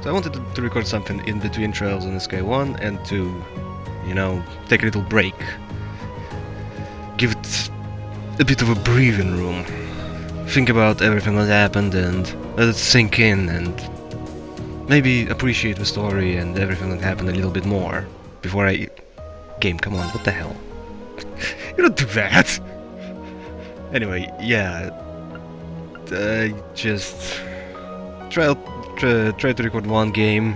So I wanted to record something in between Trails in the Sky 1 and 2, you know, take a little break. Give it a bit of a breathing room. Think about everything that happened and let it sink in and maybe appreciate the story and everything that happened a little bit more before I... Game, come on, what the hell? You don't do that! Anyway, yeah... I just... Tried to record one game.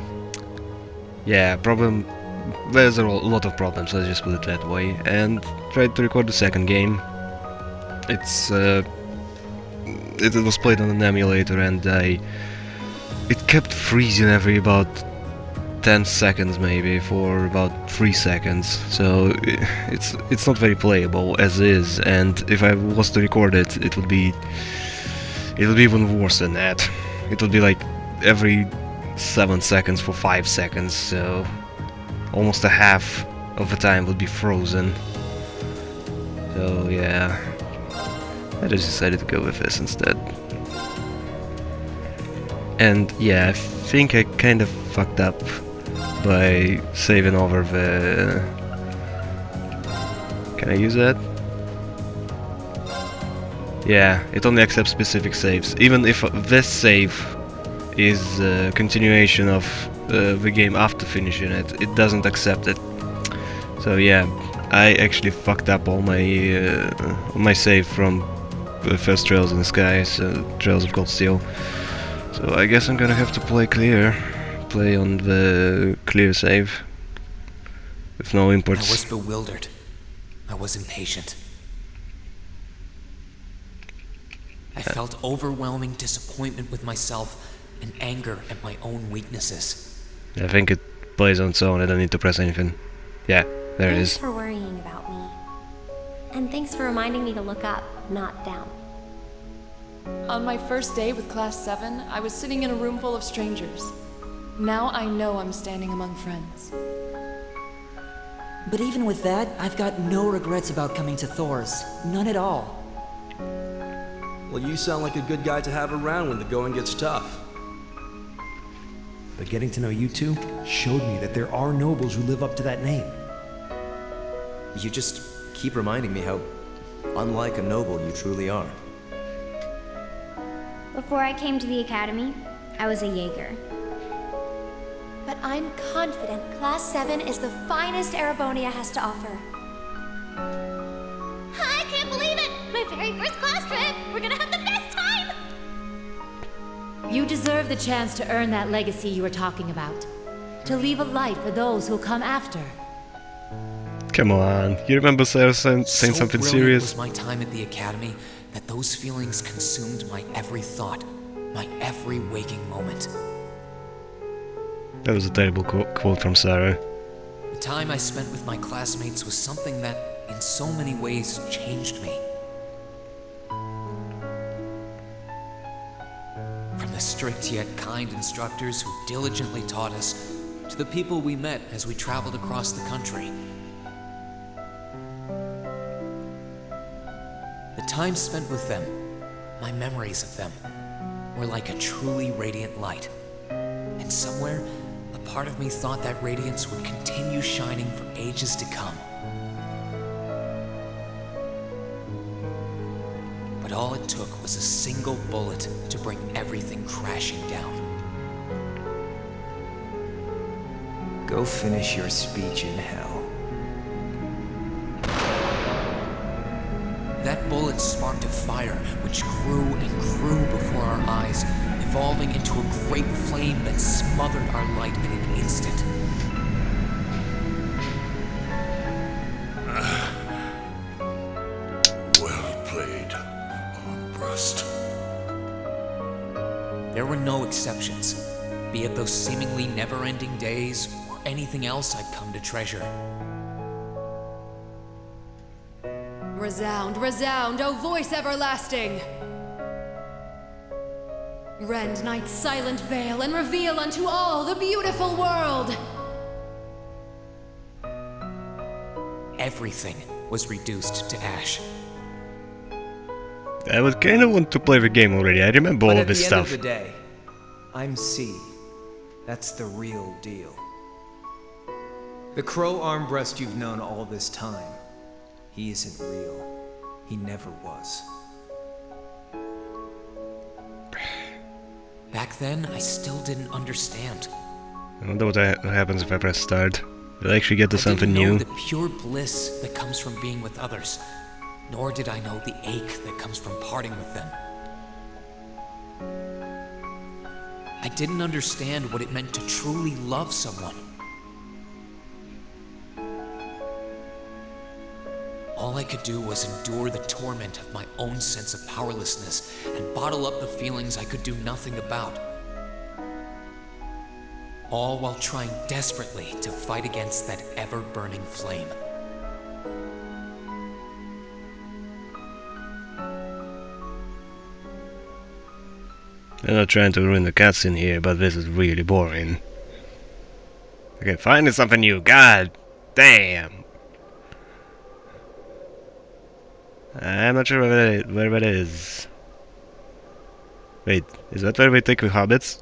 Yeah, there's a lot of problems, let's just put it that way. And tried to record the second game. It was played on an emulator and it kept freezing every about 10 seconds maybe for about 3 seconds. So it's not very playable as is, and if I was to record it, it would be even worse than that. It would be like every 7 seconds for 5 seconds, so almost a half of the time would be frozen. So yeah, I just decided to go with this instead. And yeah, I think I kind of fucked up by saving over the... Can I use that? Yeah, it only accepts specific saves. Even if this save is a continuation of the game after finishing it, it doesn't accept it. So yeah, I actually fucked up all my save from the first Trails in the Sky, so Trails of Cold Steel. So I guess I'm gonna have to play on the clear save, with no imports. I was bewildered. I was impatient. I felt overwhelming disappointment with myself and anger at my own weaknesses. I think it plays on its own, I don't need to press anything. Yeah, there it is. Thanks for worrying about me. And thanks for reminding me to look up, not down. On my first day with Class 7, I was sitting in a room full of strangers. Now I know I'm standing among friends. But even with that, I've got no regrets about coming to Thor's. None at all. Well, you sound like a good guy to have around when the going gets tough. But getting to know you two showed me that there are nobles who live up to that name. You just keep reminding me how unlike a noble you truly are. Before I came to the academy, I was a Jaeger. But I'm confident Class 7 is the finest Erebonia has to offer. I can't believe it! My very first class trip! We're gonna have the best time! You deserve the chance to earn that legacy you were talking about. To leave a light for those who'll come after. Come on, you remember Sarah saying So something brilliant serious? was my time at the academy that those feelings consumed my every thought, my every waking moment. That was a terrible quote from Sarah. The time I spent with my classmates was something that, in so many ways, changed me. From the strict yet kind instructors who diligently taught us, to the people we met as we traveled across the country. The time spent with them, my memories of them, were like a truly radiant light. And somewhere, a part of me thought that radiance would continue shining for ages to come. But all it took was a single bullet to bring everything crashing down. Go finish your speech in hell. That bullet sparked a fire which grew and grew before our eyes, evolving into a great flame that smothered our light in an instant. Well played, Armbrust. There were no exceptions, be it those seemingly never-ending days or anything else I'd come to treasure. Resound, resound, O voice everlasting! Rend night's silent veil and reveal unto all the beautiful world! Everything was reduced to ash. I would kind of want to play the game already. I remember all But at this the stuff. end of the day, I'm C. That's the real deal. The Crow Armbrust you've known all this time, he isn't real. He never was. Back then, I still didn't understand. I wonder what happens if I press start. Will I actually get to something I didn't know new? the pure bliss that comes from being with others, nor did I know the ache that comes from parting with them. I didn't understand what it meant to truly love someone. All I could do was endure the torment of my own sense of powerlessness and bottle up the feelings I could do nothing about. All while trying desperately to fight against that ever-burning flame. I'm not trying to ruin the cutscene here, but this is really boring. Okay, finding something new. God damn. I'm not sure where that is. Wait, is that where we take the hobbits?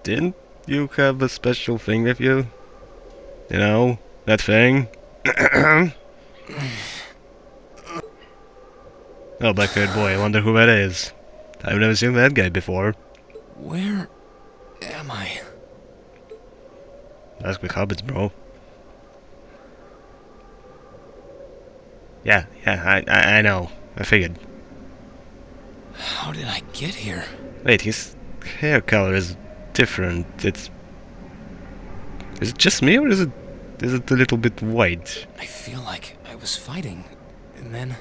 Didn't you have a special thing with you? You know, that thing? Oh, black-haired boy, I wonder who that is. I've never seen that guy before. Where am I? Ask with hobbits, bro. Yeah, I know. I figured. How did I get here? Wait, his hair color is different. Is it just me, or is it a little bit white? I feel like I was fighting, and then...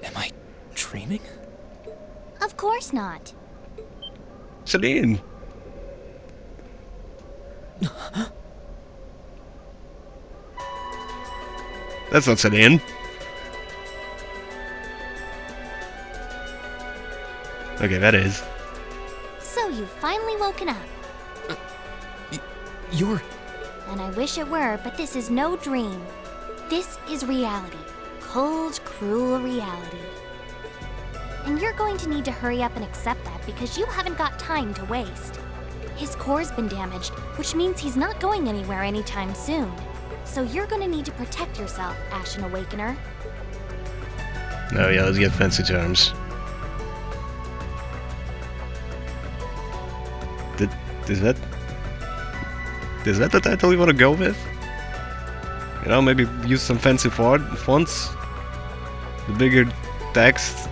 Am I dreaming? Of course not. Celine! That's not Celine. Okay, that is. So you've finally woken up. You're... And I wish it were, but this is no dream. This is reality. Cold, cruel reality. And you're going to need to hurry up and accept that because you haven't got time to waste. His core's been damaged, which means he's not going anywhere anytime soon. So you're gonna need to protect yourself, Ashen Awakener. Oh yeah, let's get fancy terms. Is that the title you want to go with? You know, maybe use some fancy fonts? The bigger text?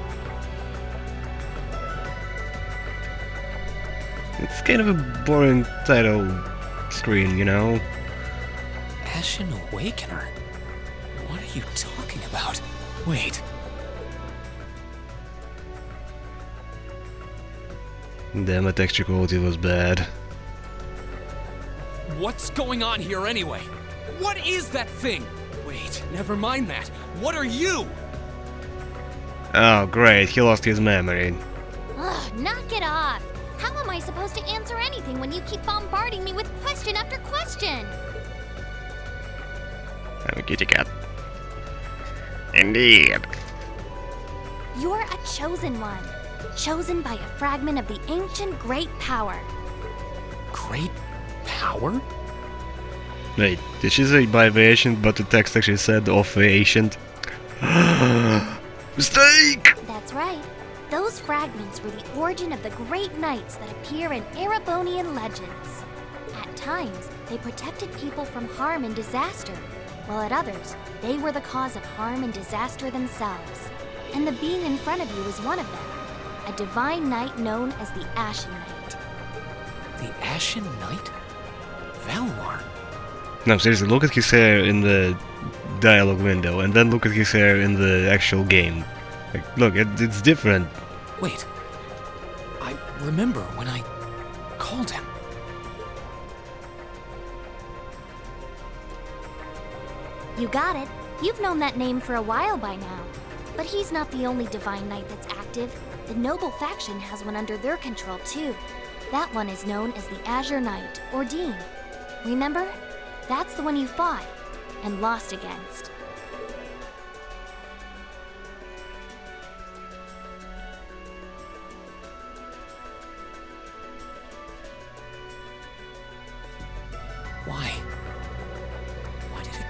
It's kind of a boring title screen, you know? Ashen Awakener? What are you talking about? Wait. Damn, the texture quality was bad. What's going on here anyway? What is that thing? Wait, never mind that. What are you? Oh, great, he lost his memory. Ugh, knock it off! How am I supposed to answer anything when you keep bombarding me with question after question? I'm a kitty cat. Indeed. You're a chosen one. Chosen by a fragment of the ancient Great Power. Great Power? Wait, did she say by the ancient, but the text actually said of the ancient? Mistake! That's right. Those fragments were the origin of the great knights that appear in Erebonian legends. At times, they protected people from harm and disaster, while at others, they were the cause of harm and disaster themselves. And the being in front of you is one of them, a divine knight known as the Ashen Knight. The Ashen Knight? Valmar? No, seriously, look at his hair in the dialogue window, and then look at his hair in the actual game. Like, look, it's different. Wait. I remember when I called him. You got it. You've known that name for a while by now. But he's not the only Divine Knight that's active. The Noble faction has one under their control, too. That one is known as the Azure Knight, or Dean. Remember? That's the one you fought and lost against.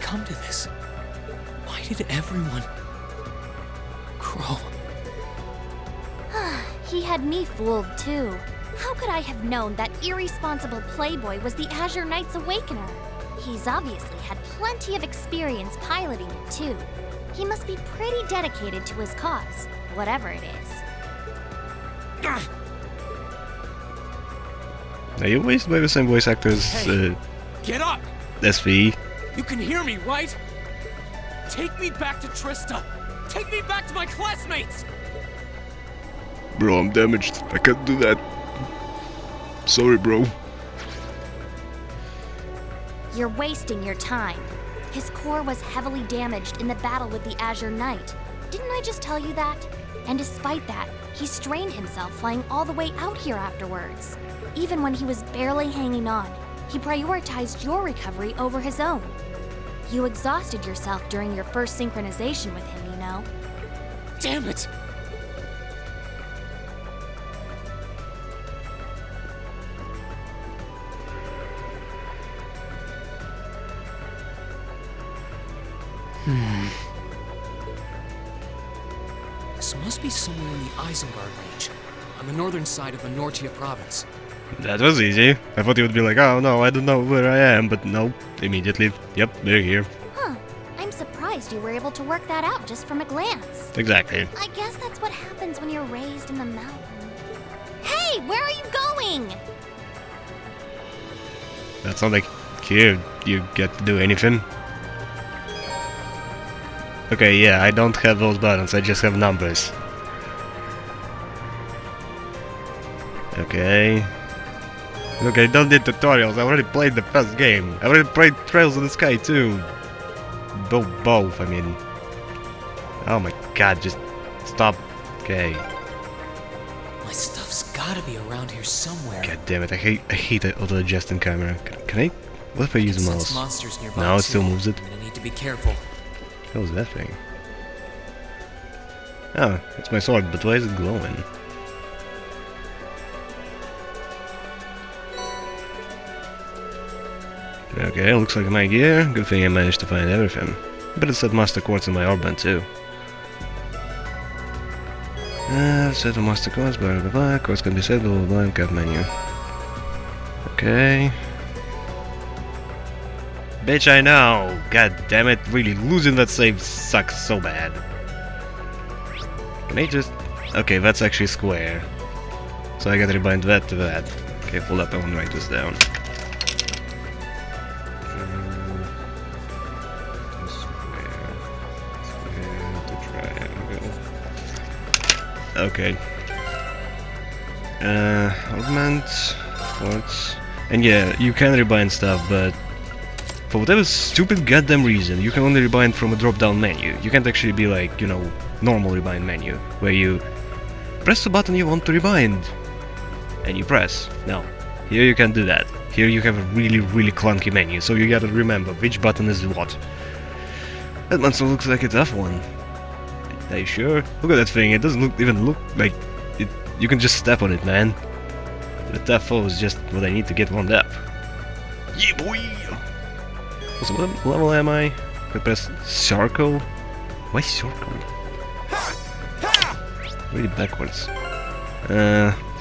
come to this? Why did everyone... Crow... He had me fooled too. How could I have known that irresponsible playboy was the Azure Knight's Awakener? He's obviously had plenty of experience piloting it too. He must be pretty dedicated to his cause, whatever it is. Are you voiced by the same voice actor as Hey, get up! SV? You can hear me, right? Take me back to Trista! Take me back to my classmates! Bro, I'm damaged. I can't do that. Sorry, bro. You're wasting your time. His core was heavily damaged in the battle with the Azure Knight. Didn't I just tell you that? And despite that, he strained himself flying all the way out here afterwards. Even when he was barely hanging on, he prioritized your recovery over his own. You exhausted yourself during your first synchronization with him, you know? Damn it! This must be somewhere in the Isengard range, on the northern side of the Nortia province. That was easy. I thought you would be like, oh no, I don't know where I am, but no, immediately. Yep, they're here. Huh. I'm surprised you were able to work that out just from a glance. Exactly. I guess that's what happens when you're raised in the mountain. Hey, where are you going? That's not like here you get to do anything. Okay, yeah, I don't have those buttons, I just have numbers. Okay. Look, I don't need tutorials, I already played the first game. I already played Trails in the Sky too. Both, I mean. Oh my god, just stop. Okay. My stuff's gotta be around here somewhere. God damn it, I hate the auto-adjusting camera. Can I? What if I use the mouse? Monsters nearby No, it still moves it. I'm gonna need to be careful. What was that thing? Oh, it's my sword, but why is it glowing? Okay, looks like my gear. Good thing I managed to find everything. But it said Master Quartz in my Orband too. Set of Master Quartz, blah blah blah. Quartz can be set, blah blah blah, in cap menu. Okay. Bitch, I know! God damn it, really, losing that save sucks so bad. Can I just... Okay, that's actually square. So I gotta rebind that to that. Okay, hold up, I wanna write this down. Okay. Augment, quartz, and yeah, you can rebind stuff, but for whatever stupid goddamn reason, you can only rebind from a drop-down menu. You can't actually be like, you know, normal rebind menu, where you press the button you want to rebind, and you press. No, here you can't do that. Here you have a really, really clunky menu, so you gotta remember which button is what. That monster looks like a tough one. Are you sure? Look at that thing, it doesn't even look like it. You can just step on it, man. The tough foe is just what I need to get warmed up. Yeah, boy! So what level am I? I press circle? Why circle? Really backwards.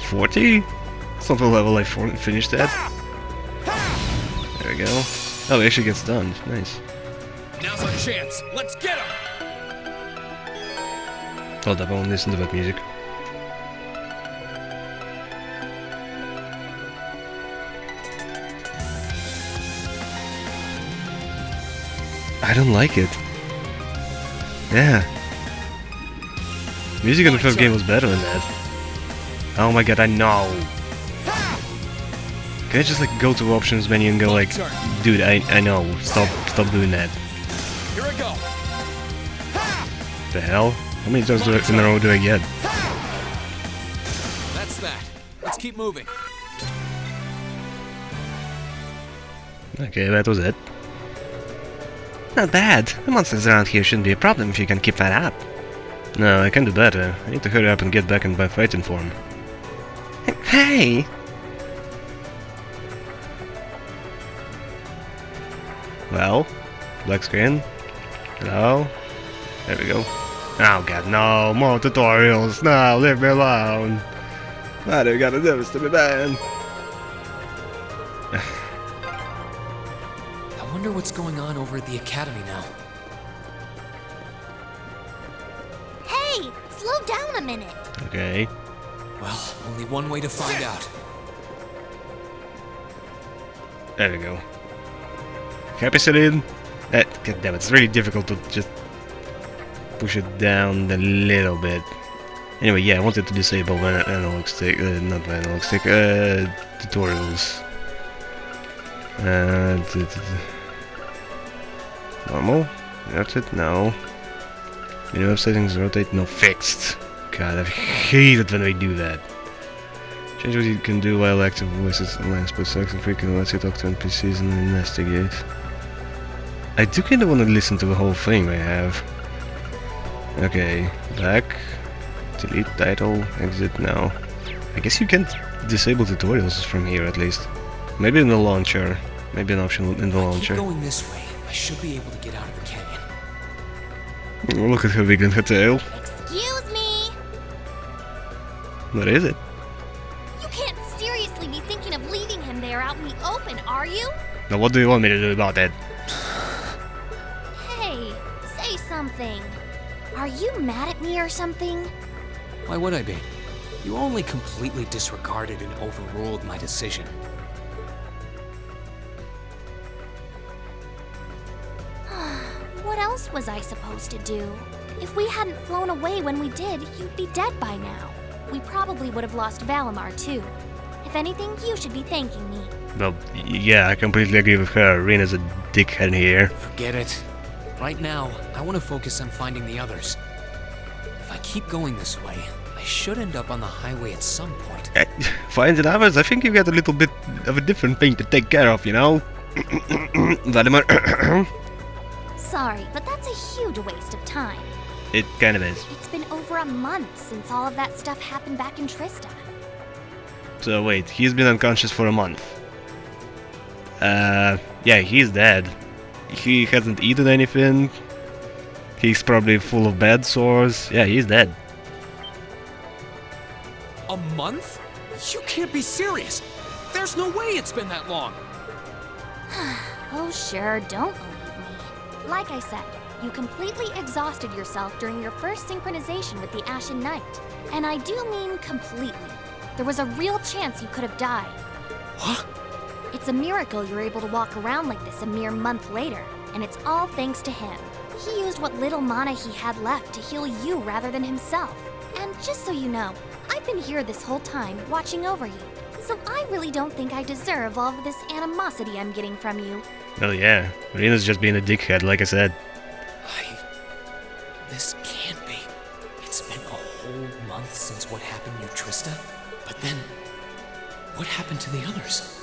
40? That's not the level I finished at. There we go. Oh, it actually gets done. Nice. Now's our chance. Let's get him! Hold up, I won't listen to that music. I don't like it. Yeah. Music in the first game was better than that. Oh my god, I know. Can I just like go to options menu and go like, dude, I know, stop doing that. Here I go. The hell? How many times in a row do I get? That's that. Let's keep moving. Okay, that was it. Not bad. The monsters around here shouldn't be a problem if you can keep that up. No, I can do better. I need to hurry up and get back in my fighting form. Hey! Well, Black screen. Hello? There we go. Oh god, no! More tutorials! No, leave me alone! Why do you gotta do this to me, man? I wonder what's going on over at the academy now. Hey! Slow down a minute! Okay. Well, only one way to find out. There we go. Capacity. God damn it, it's really difficult to just push it down a little bit. Anyway, yeah, I wanted to disable analog stick, not analog stick, tutorials. Normal? That's it? No. Minimum settings, rotate, no, fixed. God, I hate it when they do that. Change what you can do while active voices online, but selection frequently lets you talk to NPCs and investigate. I do kinda wanna listen to the whole thing they have. Okay, back, delete title, exit now. I guess you can't disable tutorials from here at least. Maybe in the launcher. Maybe an option in the launcher. Keep going this way. I should be able to get out of the canyon. Oh, look at her wiggling her tail. Excuse me! What is it? You can't seriously be thinking of leaving him there out in the open, are you? Now what do you want me to do about that? Hey, say something. Are you mad at me or something? Why would I be? You only completely disregarded and overruled my decision. What else was I supposed to do? If we hadn't flown away when we did, you'd be dead by now. We probably would have lost Valimar too. If anything, you should be thanking me. Well, yeah, I completely agree with her. Rena's a dickhead here. Forget it. Right now, I want to focus on finding the others. If I keep going this way, I should end up on the highway at some point. Finding others? I think you got a little bit of a different thing to take care of, you know? Valimar. Sorry, but that's a huge waste of time. It kind of is. It's been over a month since all of that stuff happened back in Trista. So wait, he's been unconscious for a month. Yeah, he's dead. He hasn't eaten anything. He's probably full of bed sores. Yeah, he's dead. A month? You can't be serious! There's no way it's been that long! Oh sure, don't believe me. Like I said, you completely exhausted yourself during your first synchronization with the Ashen Knight. And I do mean completely. There was a real chance you could have died. What? It's a miracle you're able to walk around like this a mere month later, and it's all thanks to him. He used what little mana he had left to heal you rather than himself. And just so you know, I've been here this whole time, watching over you. So I really don't think I deserve all of this animosity I'm getting from you. Oh yeah, Rena's just being a dickhead, like I said. This can't be. It's been a whole month since what happened near Trista. But then, what happened to the others?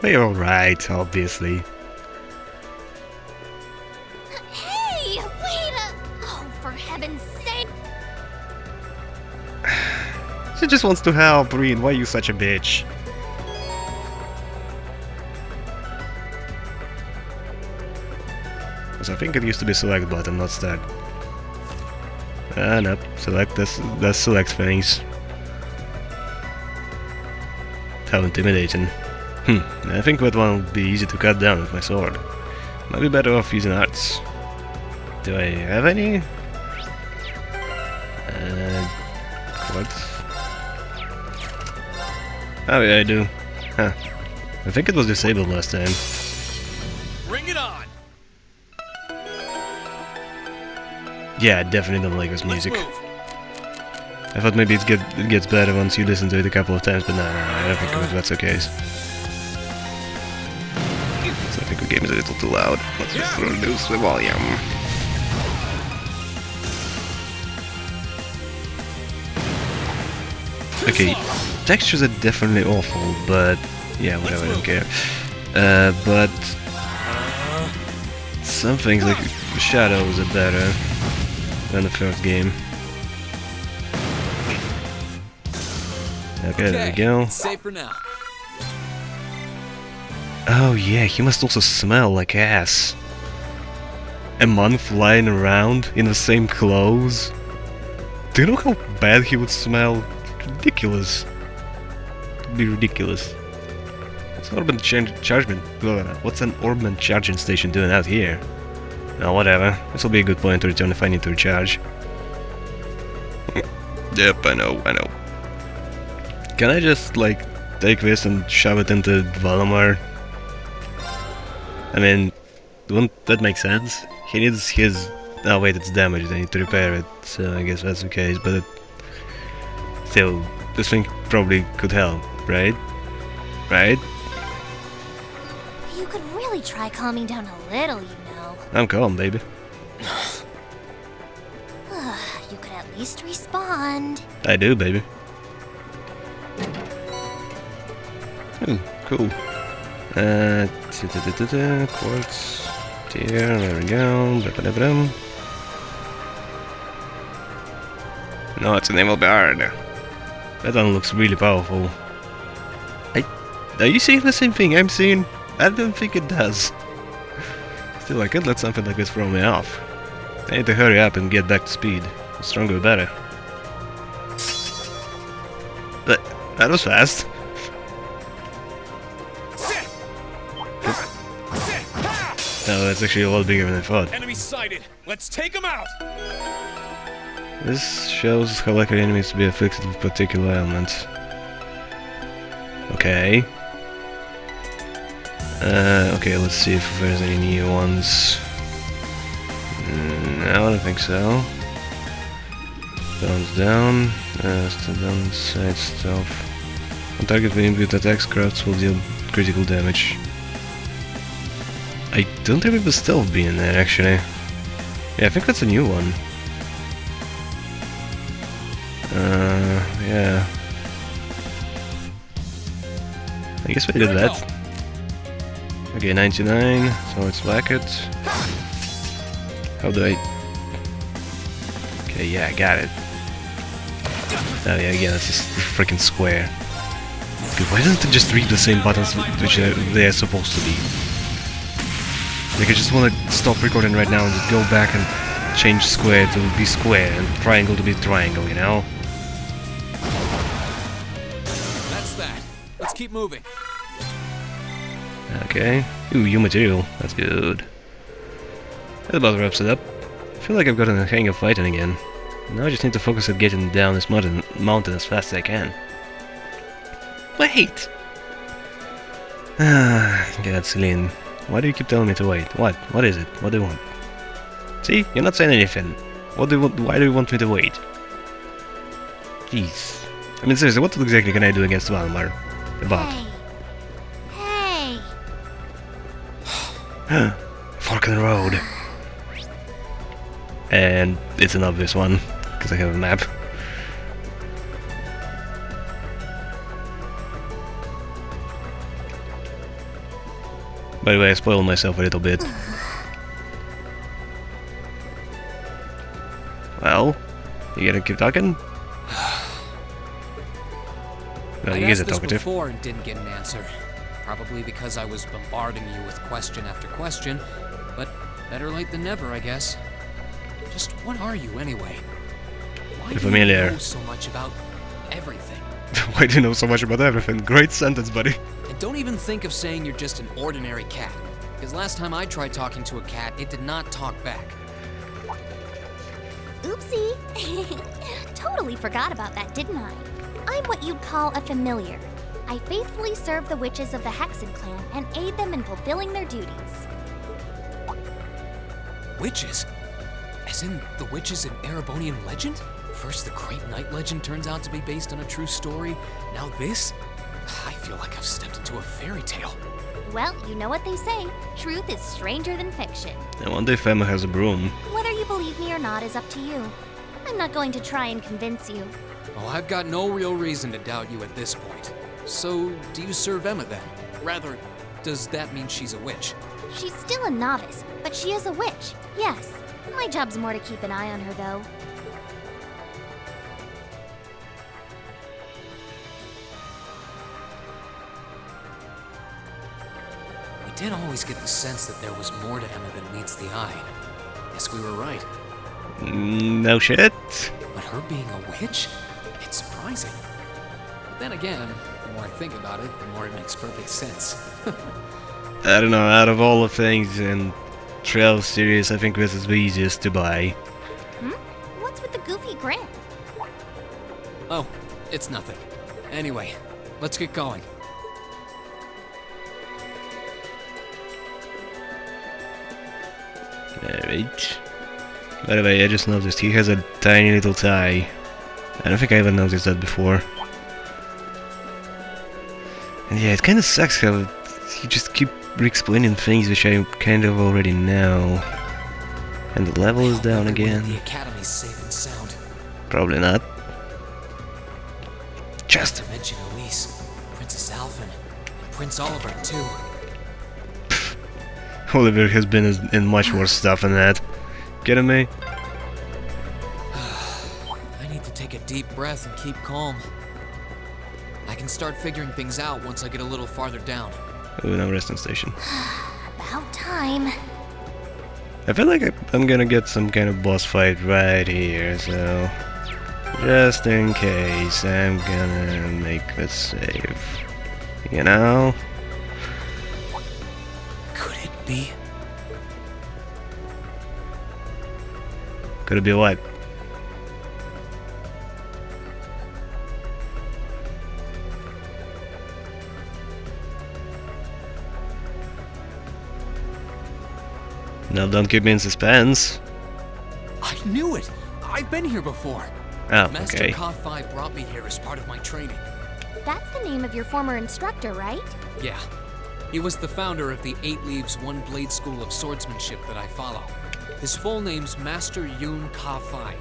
They're alright, obviously. Hey, wait a... Oh, for heaven's sake! She just wants to help, Reen. Why are you such a bitch? Because I think it used to be select button, not start. Nope. Select that's select things. How intimidating. I think that one will be easy to cut down with my sword. Might be better off using arts. Do I have any? What? Oh yeah, I do. Huh. I think it was disabled last time. Bring it on! Yeah, I definitely don't like this music. I thought maybe it gets better once you listen to it a couple of times, but no, I don't think that's the case. So I think the game is a little too loud. Let's just reduce the volume. Okay, textures are definitely awful, but yeah, whatever, I don't care. But some things like shadows are better than the first game. Okay, there we go. Safe for now. Oh yeah, he must also smell like ass. a month flying around in the same clothes? Do you know how bad he would smell? Ridiculous. It'd be ridiculous. What's an orban charging station doing out here? Oh, whatever. This will be a good point to return if I need to recharge. Yep, I know. Can I just, like, take this and shove it into Valamar? I mean, wouldn't that make sense? He needs his... Oh wait, it's damaged, I need to repair it, so I guess that's the case, but still, this thing probably could help, right? Right? You could really try calming down a little, you know. I'm calm, baby. You could at least respond. I do, baby. Cool. Quartz. Here, there we go. No, it's an Emerald Guard. That one looks really powerful. Are you seeing the same thing I'm seeing? I don't think it does. Still, I can't let something like this throw me off. I need to hurry up and get back to speed. The stronger the better. But that was fast. No, that's actually a lot bigger than I thought. Enemy sighted. Let's take him out. This shows how likely enemies to be afflicted with particular ailments. Okay. Okay, let's see if there's any new ones. No, I don't think so. Bounce down. Still down side stuff. On target with inbuilt attacks, crafts will deal critical damage. I don't remember stealth being there, actually. Yeah, I think that's a new one. Yeah. I guess we did that. Okay, 99, so let's whack it. How do I... Okay, yeah, I got it. Oh yeah, again, it's just a freaking square. Dude, why doesn't it just read the same buttons which they're supposed to be? Like, I just want to stop recording right now and just go back and change square to be square and triangle to be triangle, you know? That's that. Let's keep moving. Okay. Ooh, new material. That's good. That about wraps it up. I feel like I've gotten the hang of fighting again. Now I just need to focus on getting down this mountain as fast as I can. Wait! God, Celine. Why do you keep telling me to wait? What? What is it? What do you want? See? You're not saying anything. What do you want? Why do you want me to wait? Jeez. I mean, seriously, what exactly can I do against Valamar? The bot. Hey! Fork in the road. And it's an obvious one, because I have a map. By the way, I spoiled myself a little bit. Well, you gonna keep talking? Well, you guys are talkative. Before and didn't get an answer. Probably because I was bombarding you with question after question, but better late than never, I guess. Just what are you anyway? Why do you know so much about everything? Why do you know so much about everything? Great sentence, buddy. And don't even think of saying you're just an ordinary cat. Because last time I tried talking to a cat, it did not talk back. Oopsie. Totally forgot about that, didn't I? I'm what you'd call a familiar. I faithfully serve the witches of the Hexen clan and aid them in fulfilling their duties. Witches? As in the witches in Erebonian legend? First the Great Night legend turns out to be based on a true story, now this? I feel like I've stepped into a fairy tale. Well, you know what they say, truth is stranger than fiction. And one day Fema has a broom. Whether you believe me or not is up to you. I'm not going to try and convince you. Oh, I've got no real reason to doubt you at this point. So, do you serve Emma then? Rather, does that mean she's a witch? She's still a novice, but she is a witch, yes. My job's more to keep an eye on her, though. We did always get the sense that there was more to Emma than meets the eye. Guess we were right. No shit. But her being a witch? It's surprising. But then again, the more I think about it, the more it makes perfect sense. I don't know, out of all the things in Trail series, I think this is the easiest to buy. What's with the goofy grin? Oh, it's nothing. Anyway, let's get going. Alright. By the way, I just noticed he has a tiny little tie. I don't think I ever noticed that before. And yeah, it kinda sucks how you just keep re-explaining things which I kind of already know. And the level is down again. The academy's safe and sound. Probably not. Just to mention Elise, Princess Alphen, and Prince Oliver too. Oliver has been in much worse stuff than that. Kidding me? I need to take a deep breath and keep calm. I can start figuring things out once I get a little farther down. Ooh, no resting station. About time. I feel like I'm gonna get some kind of boss fight right here, so... just in case, I'm gonna make the save. You know? Could it be? Could it be what? No, don't keep me in suspense. I knew it! I've been here before. Oh, Master okay. Ka-Fi brought me here as part of my training. That's the name of your former instructor, right? Yeah. He was the founder of the 8 Leaves, 1 Blade School of Swordsmanship that I follow. His full name's Master Yun Ka-Fi,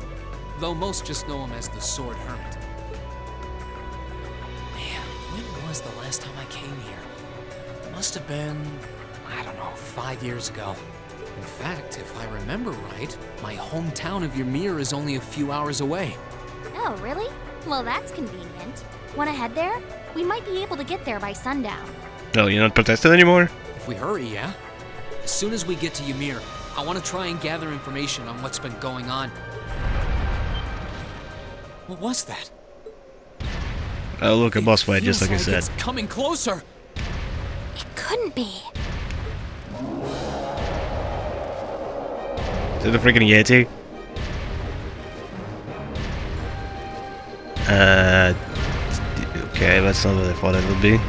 though most just know him as the Sword Hermit. Man, when was the last time I came here? It must have been, I don't know, 5 years ago. In fact, if I remember right, my hometown of Ymir is only a few hours away. Oh, really? Well, that's convenient. Wanna head there? We might be able to get there by sundown. No, you're not protesting anymore? If we hurry, yeah? As soon as we get to Ymir, I want to try and gather information on what's been going on. What was that? Oh, look, a boss fight, just like I said. It's coming closer! It couldn't be. Is it the freaking Yeti? Okay, that's not what I thought it would be.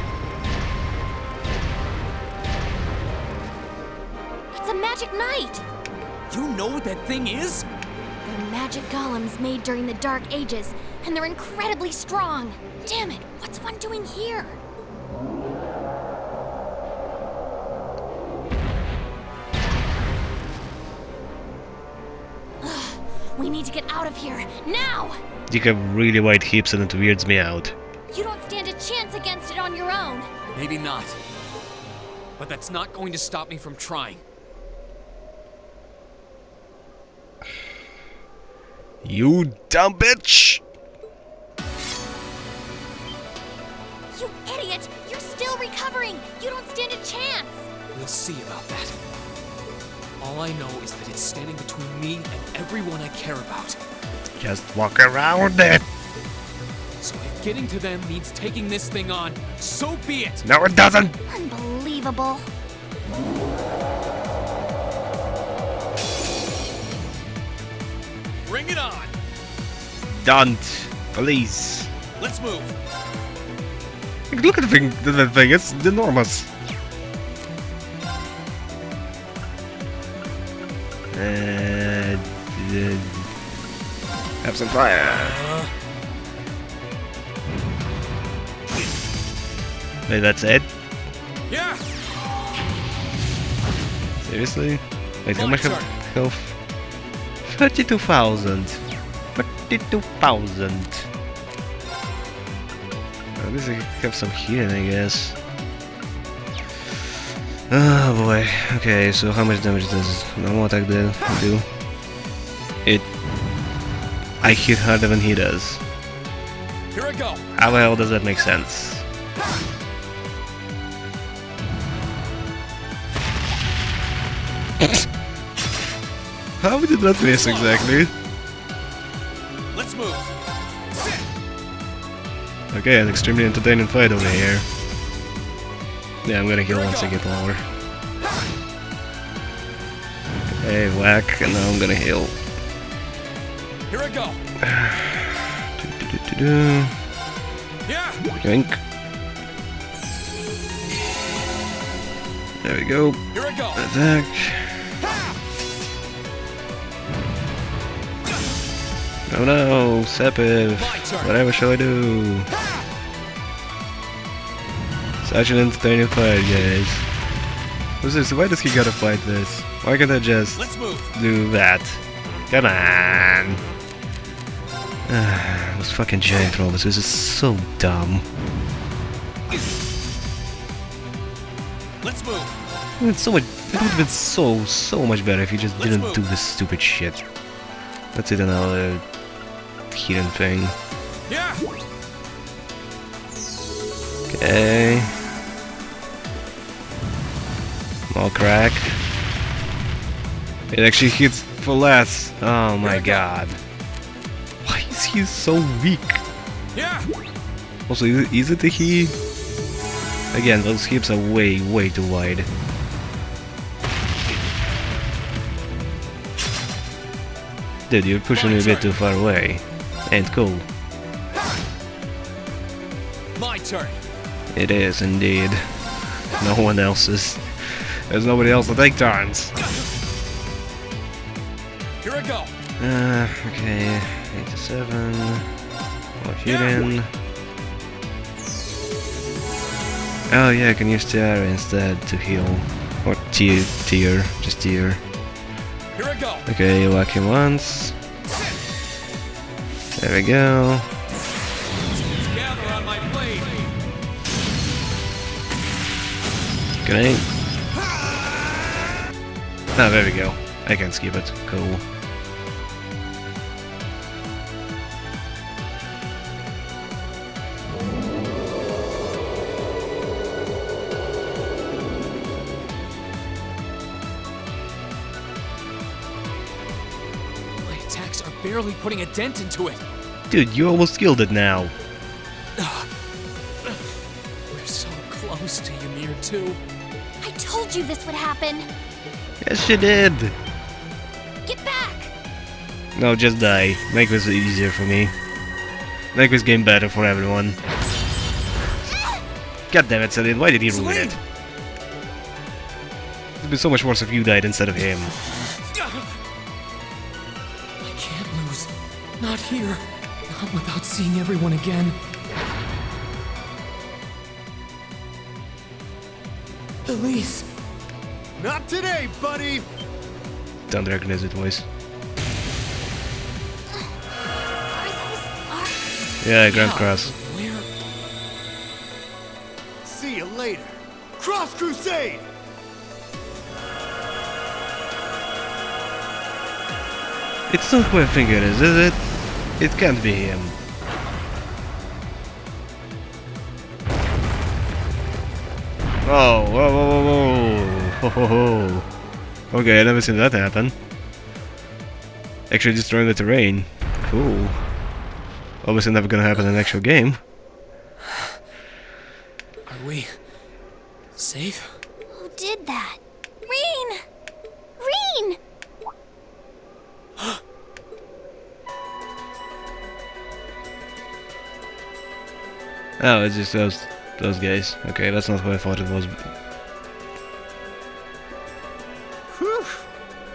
It's a magic knight! You know what that thing is? They're magic golems made during the Dark Ages, and they're incredibly strong. Damn it, what's one doing here? Ugh, we need to get out of here, now! You have really white hips and it weirds me out. You don't stand a chance against it on your own. Maybe not. But that's not going to stop me from trying. You dumb bitch! You idiot! You're still recovering! You don't stand a chance! We'll see about that. All I know is that it's standing between me and everyone I care about. Just walk around it! So if getting to them means taking this thing on, so be it! No, it doesn't! Unbelievable. Bring it on! Don't. Please. Let's move! Look at that thing, it's enormous. Have some fire. Wait, that's it? Yeah! Seriously? Wait, how much health? 32,000. 32,000. At least I have some healing, I guess. Oh boy. Okay, so how much damage does normal attack do? I hit harder than he does. Here I go. How the hell does that make sense? How did that miss exactly? Let's move. Okay, an extremely entertaining fight over here. Yeah, I'm gonna heal once I get lower. Okay, whack, and now I'm gonna heal. Here I go. Yeah. Yoink. There we go. Here I go. Attack. Oh no, Sepif. Whatever shall I do? Such an entertaining fight, guys. What's this? Why does he gotta fight this? Why can't I just do that? Come on! Those fucking giant robots, this is so dumb. Let's move. It's so much. It would have been so much better if you just didn't do this stupid shit. Let's hit another hidden thing. Yeah. Okay. More crack. It actually hits for less. Oh my god. Why is he so weak? Yeah. Also, is it a he? Again, those hips are way too wide. Dude, you're pushing me a bit too far away. Ain't cool. My turn. It is indeed. No one else's. There's nobody else to take turns. Here I go. Okay. 87. More hidden. Oh yeah, I can use Tiara instead to heal. Or Tear. Just Tear. Here I go. Okay, whack him once. There we go. Gather on my blade. Can I? Oh, there we go. I can skip it. Cool. My attacks are barely putting a dent into it. Dude, you almost killed it now. We're so close to Ymir too. I told you this would happen. Yes, you did. Get back. No, just die. Make this easier for me. Make this game better for everyone. God damn it, Celine, why did he ruin it? It'd be so much worse if you died instead of him. I can't lose. Not here. Not without seeing everyone again. Elise. Not today, buddy! Don't recognize it voice. Yeah, Grand Cross. See you later. Cross Crusade! It's not who I think it is it? It can't be him. Oh, whoa, whoa, whoa, whoa. Ho, ho, ho. Okay, I never seen that happen. Actually destroying the terrain. Cool. Obviously never gonna happen in an actual game. Are we safe? Who did that? Reen! Reen! Oh, it's just those guys. Okay, that's not who I thought it was. Whew!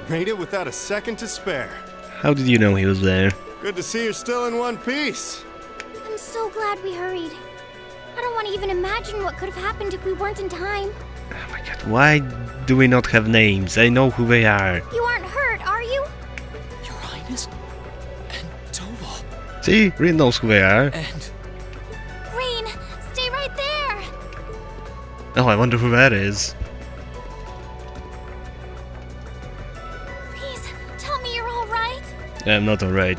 Made it without a second to spare. How did you know he was there? Good to see you're still in one piece. I'm so glad we hurried. I don't want to even imagine what could have happened if we weren't in time. Oh my god, why do we not have names? I know who they are. You aren't hurt, are you? Your Highness? And Toval. See? Reen knows who they are. And... Reen, stay right there! Oh, I wonder who that is. Please, tell me you're alright. I'm not alright.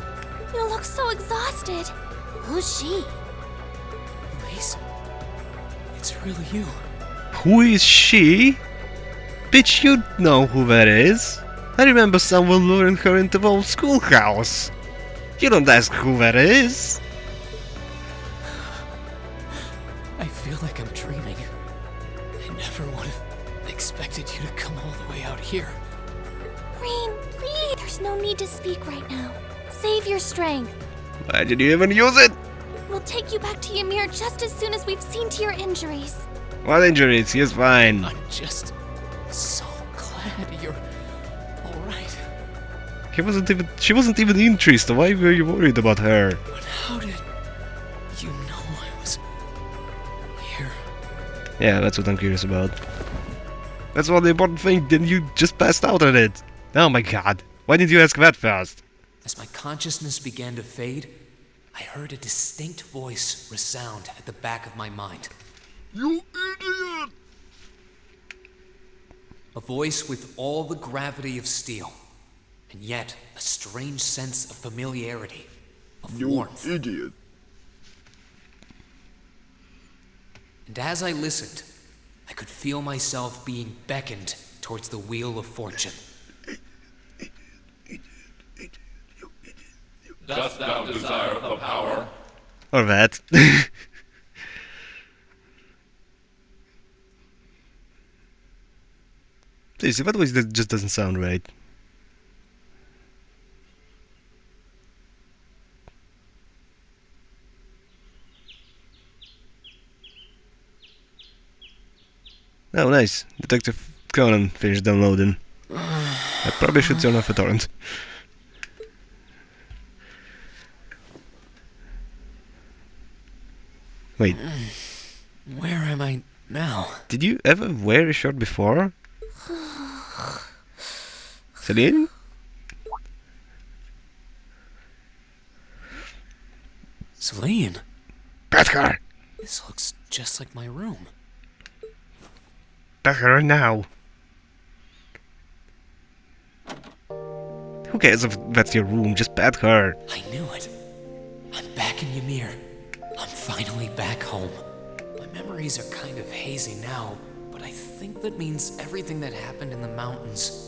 You look so exhausted. Who's she? Elise? It's really you. Who is she? Bitch, you know who that is. I remember someone luring her into the old schoolhouse. You don't ask who that is. I feel like I'm dreaming. I never would have expected you to come all the way out here. Rean, please. There's no need to speak right now. Save your strength. Why did you even use it? We'll take you back to Ymir just as soon as we've seen to your injuries. What injuries? He's fine. I'm just so glad you're alright. She wasn't even interested. Why were you worried about her? But how did you know I was here? Yeah, that's what I'm curious about. That's one important thing, then you just passed out on it. Oh my god. Why didn't you ask that first? As my consciousness began to fade, I heard a distinct voice resound at the back of my mind. You idiot! A voice with all the gravity of steel, and yet a strange sense of familiarity, of warmth. You idiot. And as I listened, I could feel myself being beckoned towards the wheel of fortune. Dost thou desire the power? Or that. Seriously, that voice just doesn't sound right. Oh, nice. Detective Conan finished downloading. I probably should turn off a torrent. Wait. Where am I now? Did you ever wear a shirt before? Celine? Celine? Petker! This looks just like my room. Petker, now! Who cares if that's your room? Just pet her. I knew it. I'm back in Ymir. I'm finally back home. My memories are kind of hazy now, but I think that means everything that happened in the mountains.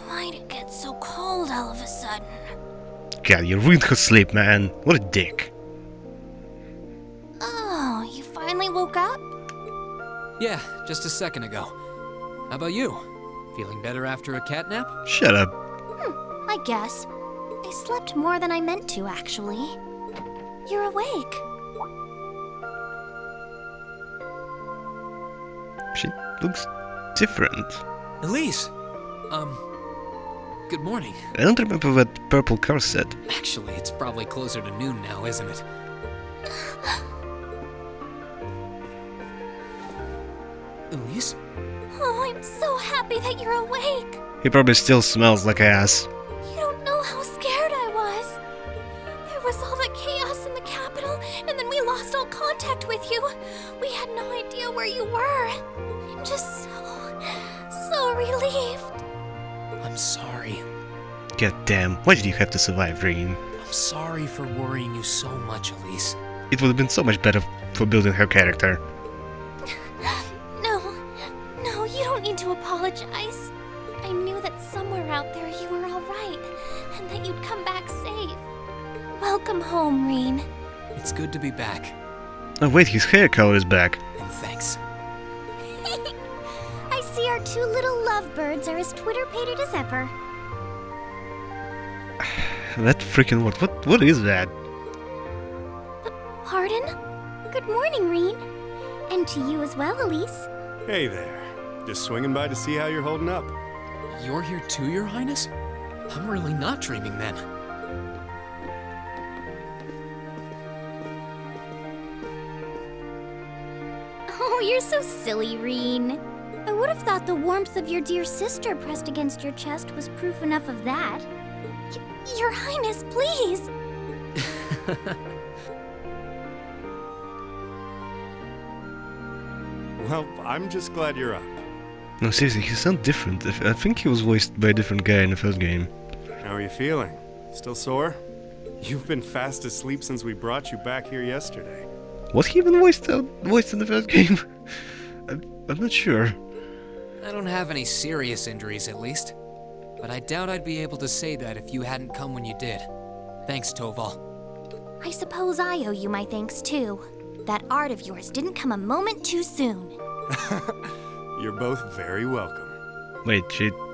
Why'd it get so cold all of a sudden? God, you ruined her sleep, man. What a dick. Oh, you finally woke up? Yeah, just a second ago. How about you? Feeling better after a cat nap? Shut up. I guess. I slept more than I meant to, actually. You're awake. She looks different. Elise! Good morning. I don't remember what purple car said. Actually, it's probably closer to noon now, isn't it? Elise? Oh, I'm so happy that you're awake. He probably still smells like ass. You don't know how scared I was. There was all that chaos in the capital, and then we lost all contact with you. We had no idea where you were. I'm just so relieved. I'm sorry. God damn, why did you have to survive, Rean? I'm sorry for worrying you so much, Elise. It would have been so much better for building her character. No, you don't need to apologize. I knew that somewhere out there you were alright, and that you'd come back safe. Welcome home, Rean. It's good to be back. Oh wait, his hair color is back. And thanks. I see our two little lovebirds are as Twitter-pated as ever. That freaking what is that? Pardon? Good morning, Rean. And to you as well, Elise. Hey there. Just swinging by to see how you're holding up. You're here too, Your Highness? I'm really not dreaming then. Oh, you're so silly, Rean. I would have thought the warmth of your dear sister pressed against your chest was proof enough of that. Your Highness, please! Well, I'm just glad you're up. No, seriously, he sounds different. I think he was voiced by a different guy in the first game. How are you feeling? Still sore? You've been fast asleep since we brought you back here yesterday. Was he even voiced in the first game? I'm not sure. I don't have any serious injuries, at least. But I doubt I'd be able to say that if you hadn't come when you did. Thanks, Toval. I suppose I owe you my thanks, too. That art of yours didn't come a moment too soon. You're both very welcome. Wait,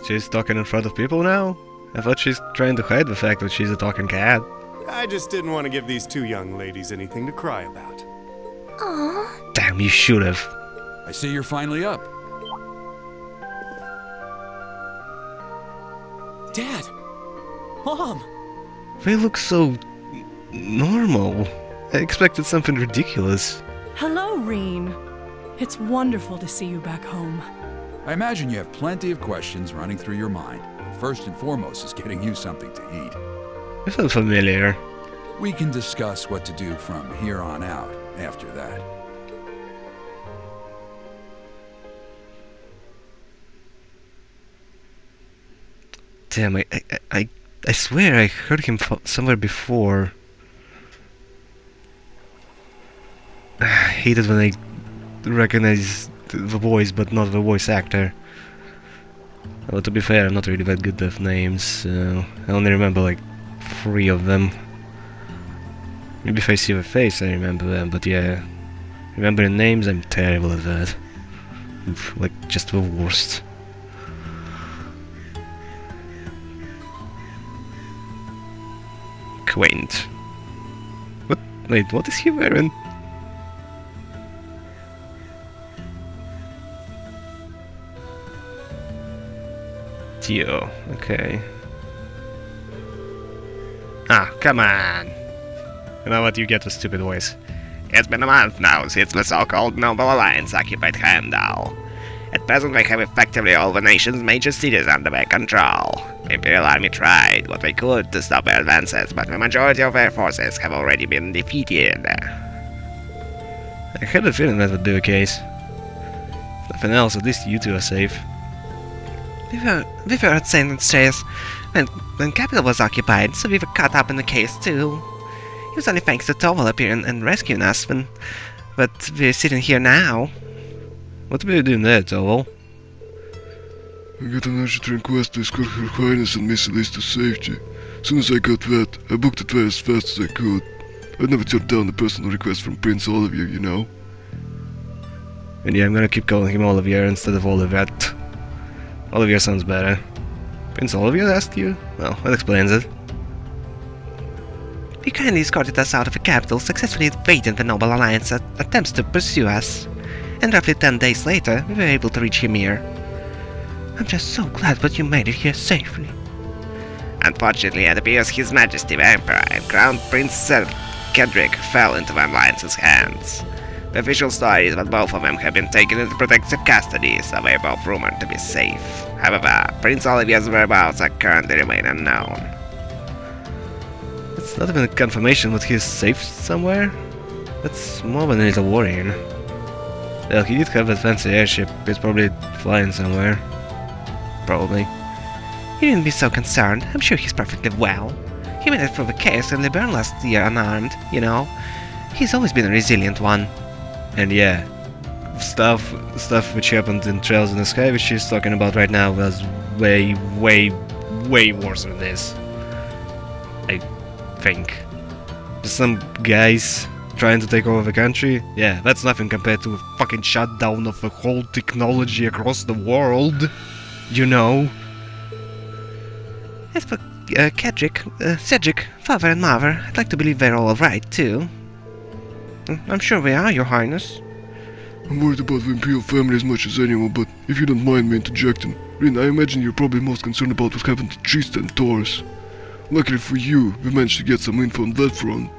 she's talking in front of people now? I thought she's trying to hide the fact that she's a talking cat. I just didn't want to give these two young ladies anything to cry about. Aww. Damn, you should have. I see you're finally up. Dad! Mom! They look so normal. I expected something ridiculous. Hello, Reen. It's wonderful to see you back home. I imagine you have plenty of questions running through your mind. But first and foremost is getting you something to eat. I feel familiar. We can discuss what to do from here on out after that. Damn, I swear I heard him somewhere before. I hate it when I recognize the voice, but not the voice actor. Well, to be fair, I'm not really that good with names, so I only remember like 3 of them. Maybe if I see the face, I remember them, but yeah, remembering names, I'm terrible at that. Oof, like, just the worst. Quaint. What? Wait, what is he wearing? Tio, okay. Ah, come on! You know what, you get the stupid voice. It's been a month now since the so-called Noble Alliance occupied Heimdall. At present they have effectively all the nation's major cities under their control. The Imperial Army tried what they could to stop their advances, but the majority of their forces have already been defeated. I had a feeling that would be the case. If nothing else, at least you two are safe. We were at St. Andreas when Capital was occupied, so we were caught up in the case too. It was only thanks to Toval appearing and rescuing us, but we're sitting here now. What were you doing there, Toval? I got an urgent request to escort Her Highness and Miss Elise to safety. As soon as I got that, I booked it there as fast as I could. I'd never turned down a personal request from Prince Olivier, you know. And yeah, I'm gonna keep calling him Olivier instead of Olivet. Olivier sounds better. Prince Olivier asked you? Well, that explains it. He kindly escorted us out of the capital, successfully evading the Noble Alliance attempts to pursue us. And roughly 10 days later, we were able to reach Ymir. I'm just so glad that you made it here safely. Unfortunately, it appears His Majesty the Emperor and Crown Prince Cedric fell into the Alliance's hands. The official story is that both of them have been taken into protective custody, so they are both rumored to be safe. However, Prince Olivier's whereabouts are currently remain unknown. It's not even a confirmation that he's safe somewhere. That's more than a little worrying. Well, he did have that fancy airship. He's probably flying somewhere. Probably. You needn't be so concerned. I'm sure he's perfectly well. He made it through the chaos and Liberne last year unarmed, you know. He's always been a resilient one. And yeah, stuff which happened in Trails in the Sky, which she's talking about right now, was way worse than this. I think. Some guys trying to take over the country? Yeah, that's nothing compared to a fucking shutdown of the whole technology across the world. You know? As for Cedric, father and mother, I'd like to believe they're all alright too. I'm sure we are, Your Highness. I'm worried about the Imperial family as much as anyone, but if you don't mind me interjecting, Rin, I imagine you're probably most concerned about what happened to Trista and Taurus. Luckily for you, we managed to get some info on that front.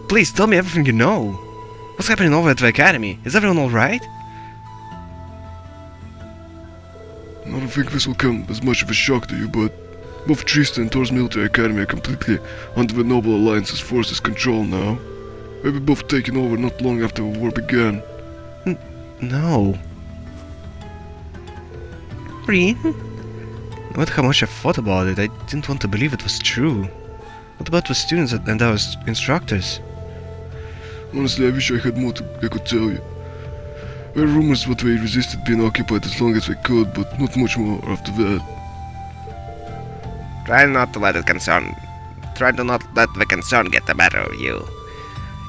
Please tell me everything you know. What's happening over at the Academy? Is everyone alright? I don't think this will come as much of a shock to you, but both Trista and Taurus Military Academy are completely under the Noble Alliance's forces' control now. They were both taken over not long after the war began. No. Reen? No matter how much I thought about it, I didn't want to believe it was true. What about the students and our instructors? Honestly, I wish I had more I could tell you. There were rumors that we resisted being occupied as long as we could, but not much more after that. Try not to let the concern get the better of you.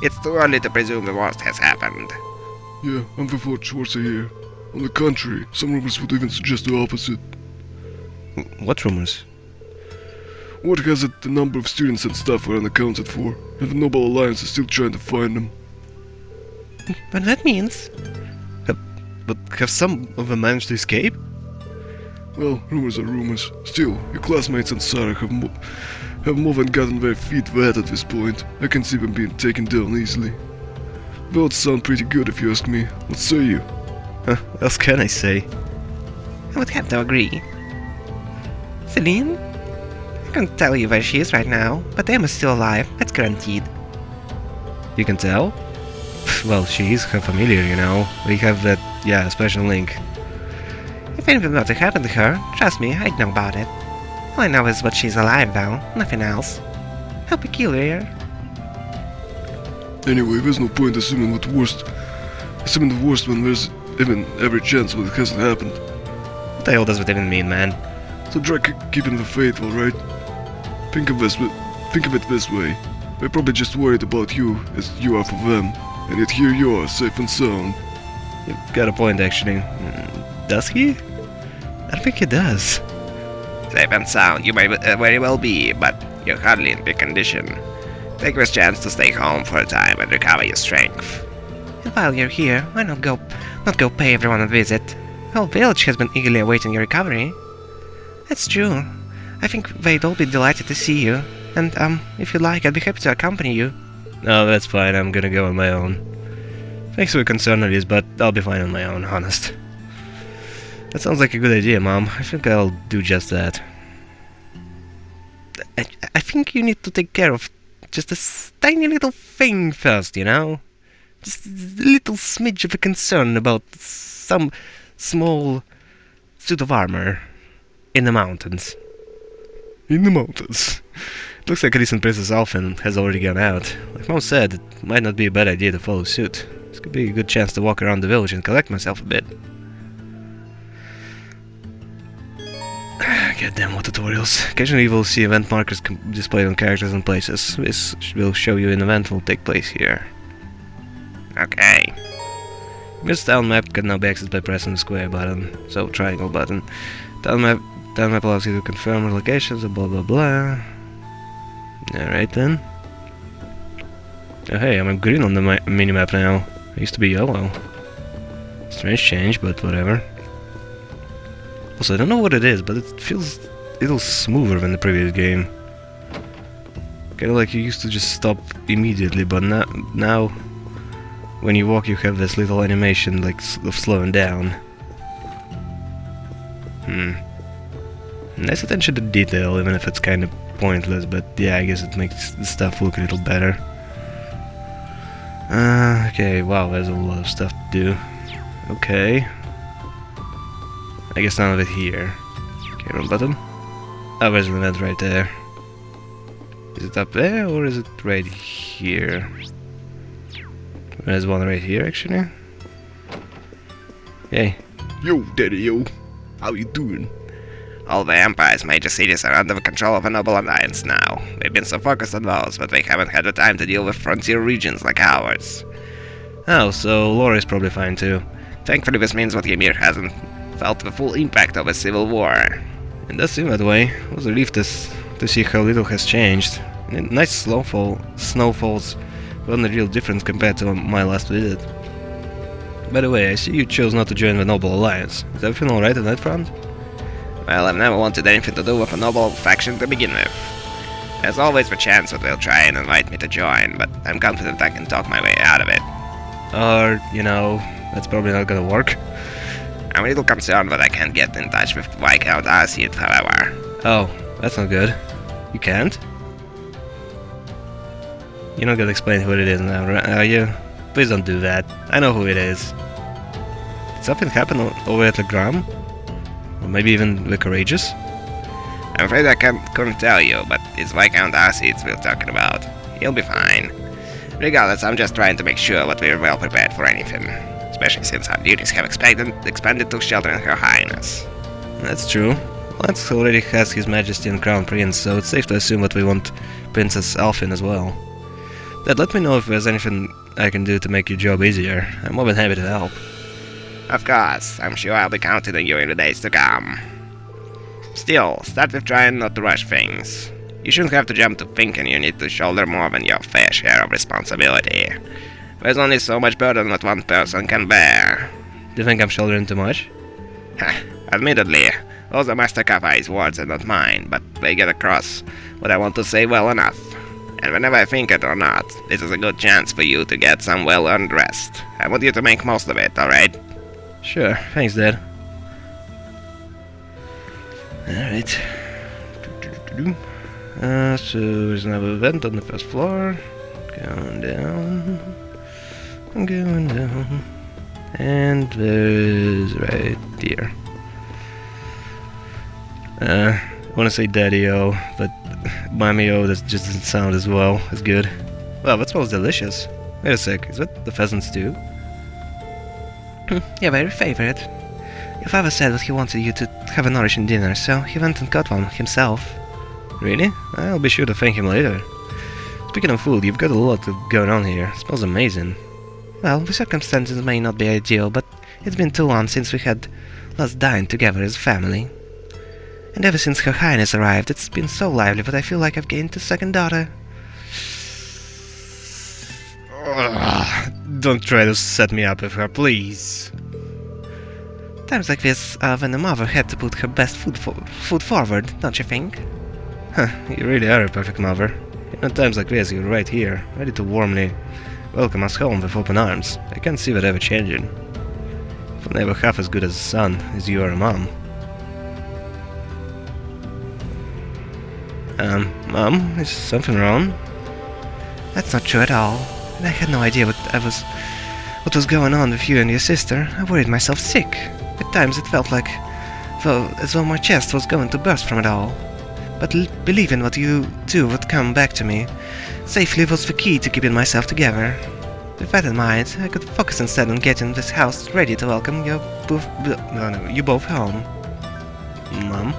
It's too early to presume the worst has happened. Yeah, I'm before Schwarzer here. On the contrary, some rumors would even suggest the opposite. What rumors? Word has it the number of students and staff are unaccounted for, and the Noble Alliance is still trying to find them. But that means... But have some of them managed to escape? Well, rumors are rumors. Still, your classmates and Sarah have more than gotten their feet wet at this point. I can see them being taken down easily. The odds sound pretty good if you ask me. What say you? What else can I say? I would have to agree. Celine? I can't tell you where she is right now, but Emma's still alive, that's guaranteed. You can tell? Well, she is her familiar, you know. We have that, special link. If anything were to happen to her, trust me, I'd know about it. All I know is that she's alive, though, nothing else. How peculiar. Anyway, there's no point assuming the worst when there's even every chance that it hasn't happened. What the hell does that even mean, man? So try keeping the faith, alright? Think of it this way. They're probably just worried about you as you are for them, and yet here you are, safe and sound. You've got a point, actually. Does he? I think he does. Safe and sound you may very well be, but you're hardly in peak condition. Take this chance to stay home for a time and recover your strength. And while you're here, why not go pay everyone a visit? The whole village has been eagerly awaiting your recovery. That's true. I think they'd all be delighted to see you. And, if you'd like, I'd be happy to accompany you. No, that's fine, I'm gonna go on my own. Thanks for your concern, Elise, but I'll be fine on my own, honest. That sounds like a good idea, Mom. I think I'll do just that. I think you need to take care of just a tiny little thing first, you know? Just a little smidge of a concern about some small suit of armor in the mountains. In the mountains? Looks like Elise and Princess Alphen has already gone out. Like Mom said, it might not be a bad idea to follow suit. This could be a good chance to walk around the village and collect myself a bit. Goddamn what tutorials. Occasionally you will see event markers displayed on characters and places. This will show you an event will take place here. Okay. This town map can now be accessed by pressing the square button, so triangle button. Town map allows you to confirm locations and blah blah blah. Alright then. Oh hey, I'm green on the minimap now. I used to be yellow. Strange change, but whatever. Also, I don't know what it is, but it feels a little smoother than the previous game. Kinda like you used to just stop immediately, but now when you walk you have this little animation like of slowing down. Nice attention to detail, even if it's kinda pointless, but yeah, I guess it makes the stuff look a little better. Okay, wow, there's a lot of stuff to do. Okay. I guess none of it here. Okay, wrong button. Oh, there's an event right there. Is it up there, or is it right here? There's one right here, actually. Hey. Yo, Daddy, yo. How you doing? All the Empire's major cities are under the control of a Noble Alliance now. They've been so focused on those, but they haven't had the time to deal with frontier regions like ours. Oh, so Laura is probably fine too. Thankfully this means that Ymir hasn't felt the full impact of a civil war. It does seem that way. I was relieved to see how little has changed. And nice snowfalls wasn't a real difference compared to my last visit. By the way, I see you chose not to join the Noble Alliance. Is everything alright on that front? Well, I've never wanted anything to do with a noble faction to begin with. There's always the chance that they'll try and invite me to join, but I'm confident I can talk my way out of it. Or, you know, that's probably not gonna work. I'm a little concerned that I can't get in touch with Viscount Arcite, however. Oh, that's not good. You can't? You're not gonna explain who it is now, are you? Please don't do that. I know who it is. Did something happen over at Legram? Or maybe even the Courageous? I'm afraid I couldn't tell you, but it's Viscount Arcite we're talking about. He'll be fine. Regardless, I'm just trying to make sure that we're well prepared for anything. especially since our duties have expanded to sheltering Her Highness. That's true. Lance already has His Majesty and Crown Prince, so it's safe to assume that we want Princess Alfin as well. Dad, let me know if there's anything I can do to make your job easier. I'm more than happy to help. Of course, I'm sure I'll be counting on you in the days to come. Still, start with trying not to rush things. You shouldn't have to jump to thinking you need to shoulder more than your fair share of responsibility. There's only so much burden that one person can bear. Do you think I'm shouldering too much? Admittedly, those are Master Kappai's words and not mine, but they get across what I want to say well enough. And whenever I think it or not, this is a good chance for you to get some well-earned rest. I want you to make most of it, alright? Sure, thanks, Dad. Alright. So there's another vent on the first floor. Going down. Going down. And there's right here. I want to say Daddy-O, but Mommy-O that just doesn't sound as well as good. Wow, that smells delicious. Wait a sec, is that the pheasant stew? Your very favorite. Your father said that he wanted you to have a nourishing dinner, so he went and got one himself. Really? I'll be sure to thank him later. Speaking of food, you've got a lot going on here. It smells amazing. Well, the circumstances may not be ideal, but it's been too long since we had last dined together as a family. And ever since Her Highness arrived, it's been so lively that I feel like I've gained a second daughter. Don't try to set me up with her, please. Times like this are when a mother had to put her best foot forward, don't you think? Huh, you really are a perfect mother. In times like this, you're right here, ready to warmly welcome us home with open arms. I can't see that ever changing. If I'm never half as good as a son as you are a mom. Mom, is something wrong? That's not true at all. And I had no idea what was going on with you and your sister. I worried myself sick. At times it felt like as though my chest was going to burst from it all. But believing what you do would come back to me safely was the key to keeping myself together. With that in mind, I could focus instead on getting this house ready to welcome you both home. Mom?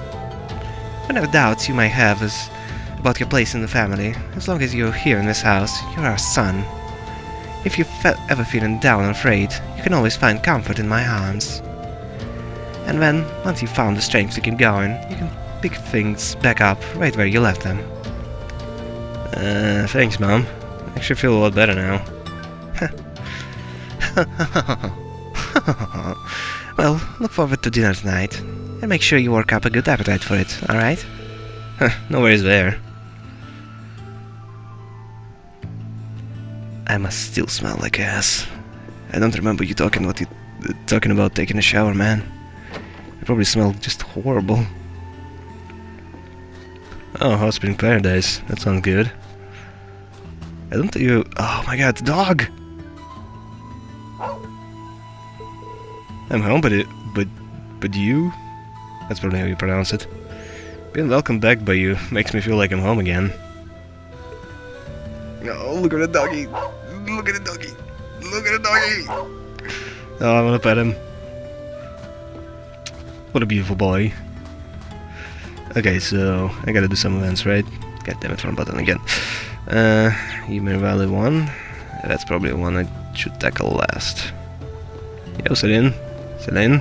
Whatever doubts you may have about your place in the family, as long as you're here in this house, you're our son. If you're ever feeling down and afraid, you can always find comfort in my arms. And then, once you've found the strength to keep going, you can pick things back up right where you left them. Thanks, Mom. I actually feel a lot better now. Well, look forward to dinner tonight. And make sure you work up a good appetite for it, alright? No worries there. I must still smell like ass. I don't remember you talking about taking a shower, man. You probably smell just horrible. Oh, Hot Spring Paradise. That sounds good. I don't think you... Oh my god, dog! I'm home, but you? That's probably how you pronounce it. Being welcomed back by you makes me feel like I'm home again. Oh, look at the doggy! Look at the doggy! Look at the doggy! Oh, I wanna pet him. What a beautiful boy. Okay, so I gotta do some events, right? God damn it, wrong button again. Ymir Valley 1. That's probably the one I should tackle last. Yo, Celine. Celine?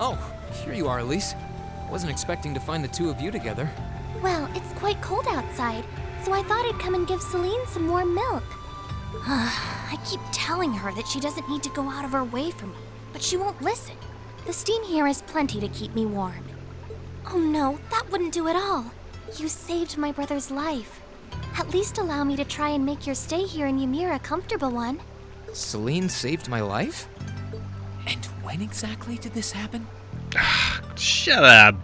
Oh, here you are, Elise. Wasn't expecting to find the two of you together. Well, it's quite cold outside, so I thought I'd come and give Celine some warm milk. I keep telling her that she doesn't need to go out of her way for me, but she won't listen. The steam here is plenty to keep me warm. Oh no, that wouldn't do at all. You saved my brother's life. At least allow me to try and make your stay here in Ymir a comfortable one. Celine saved my life? And when exactly did this happen? Shut up!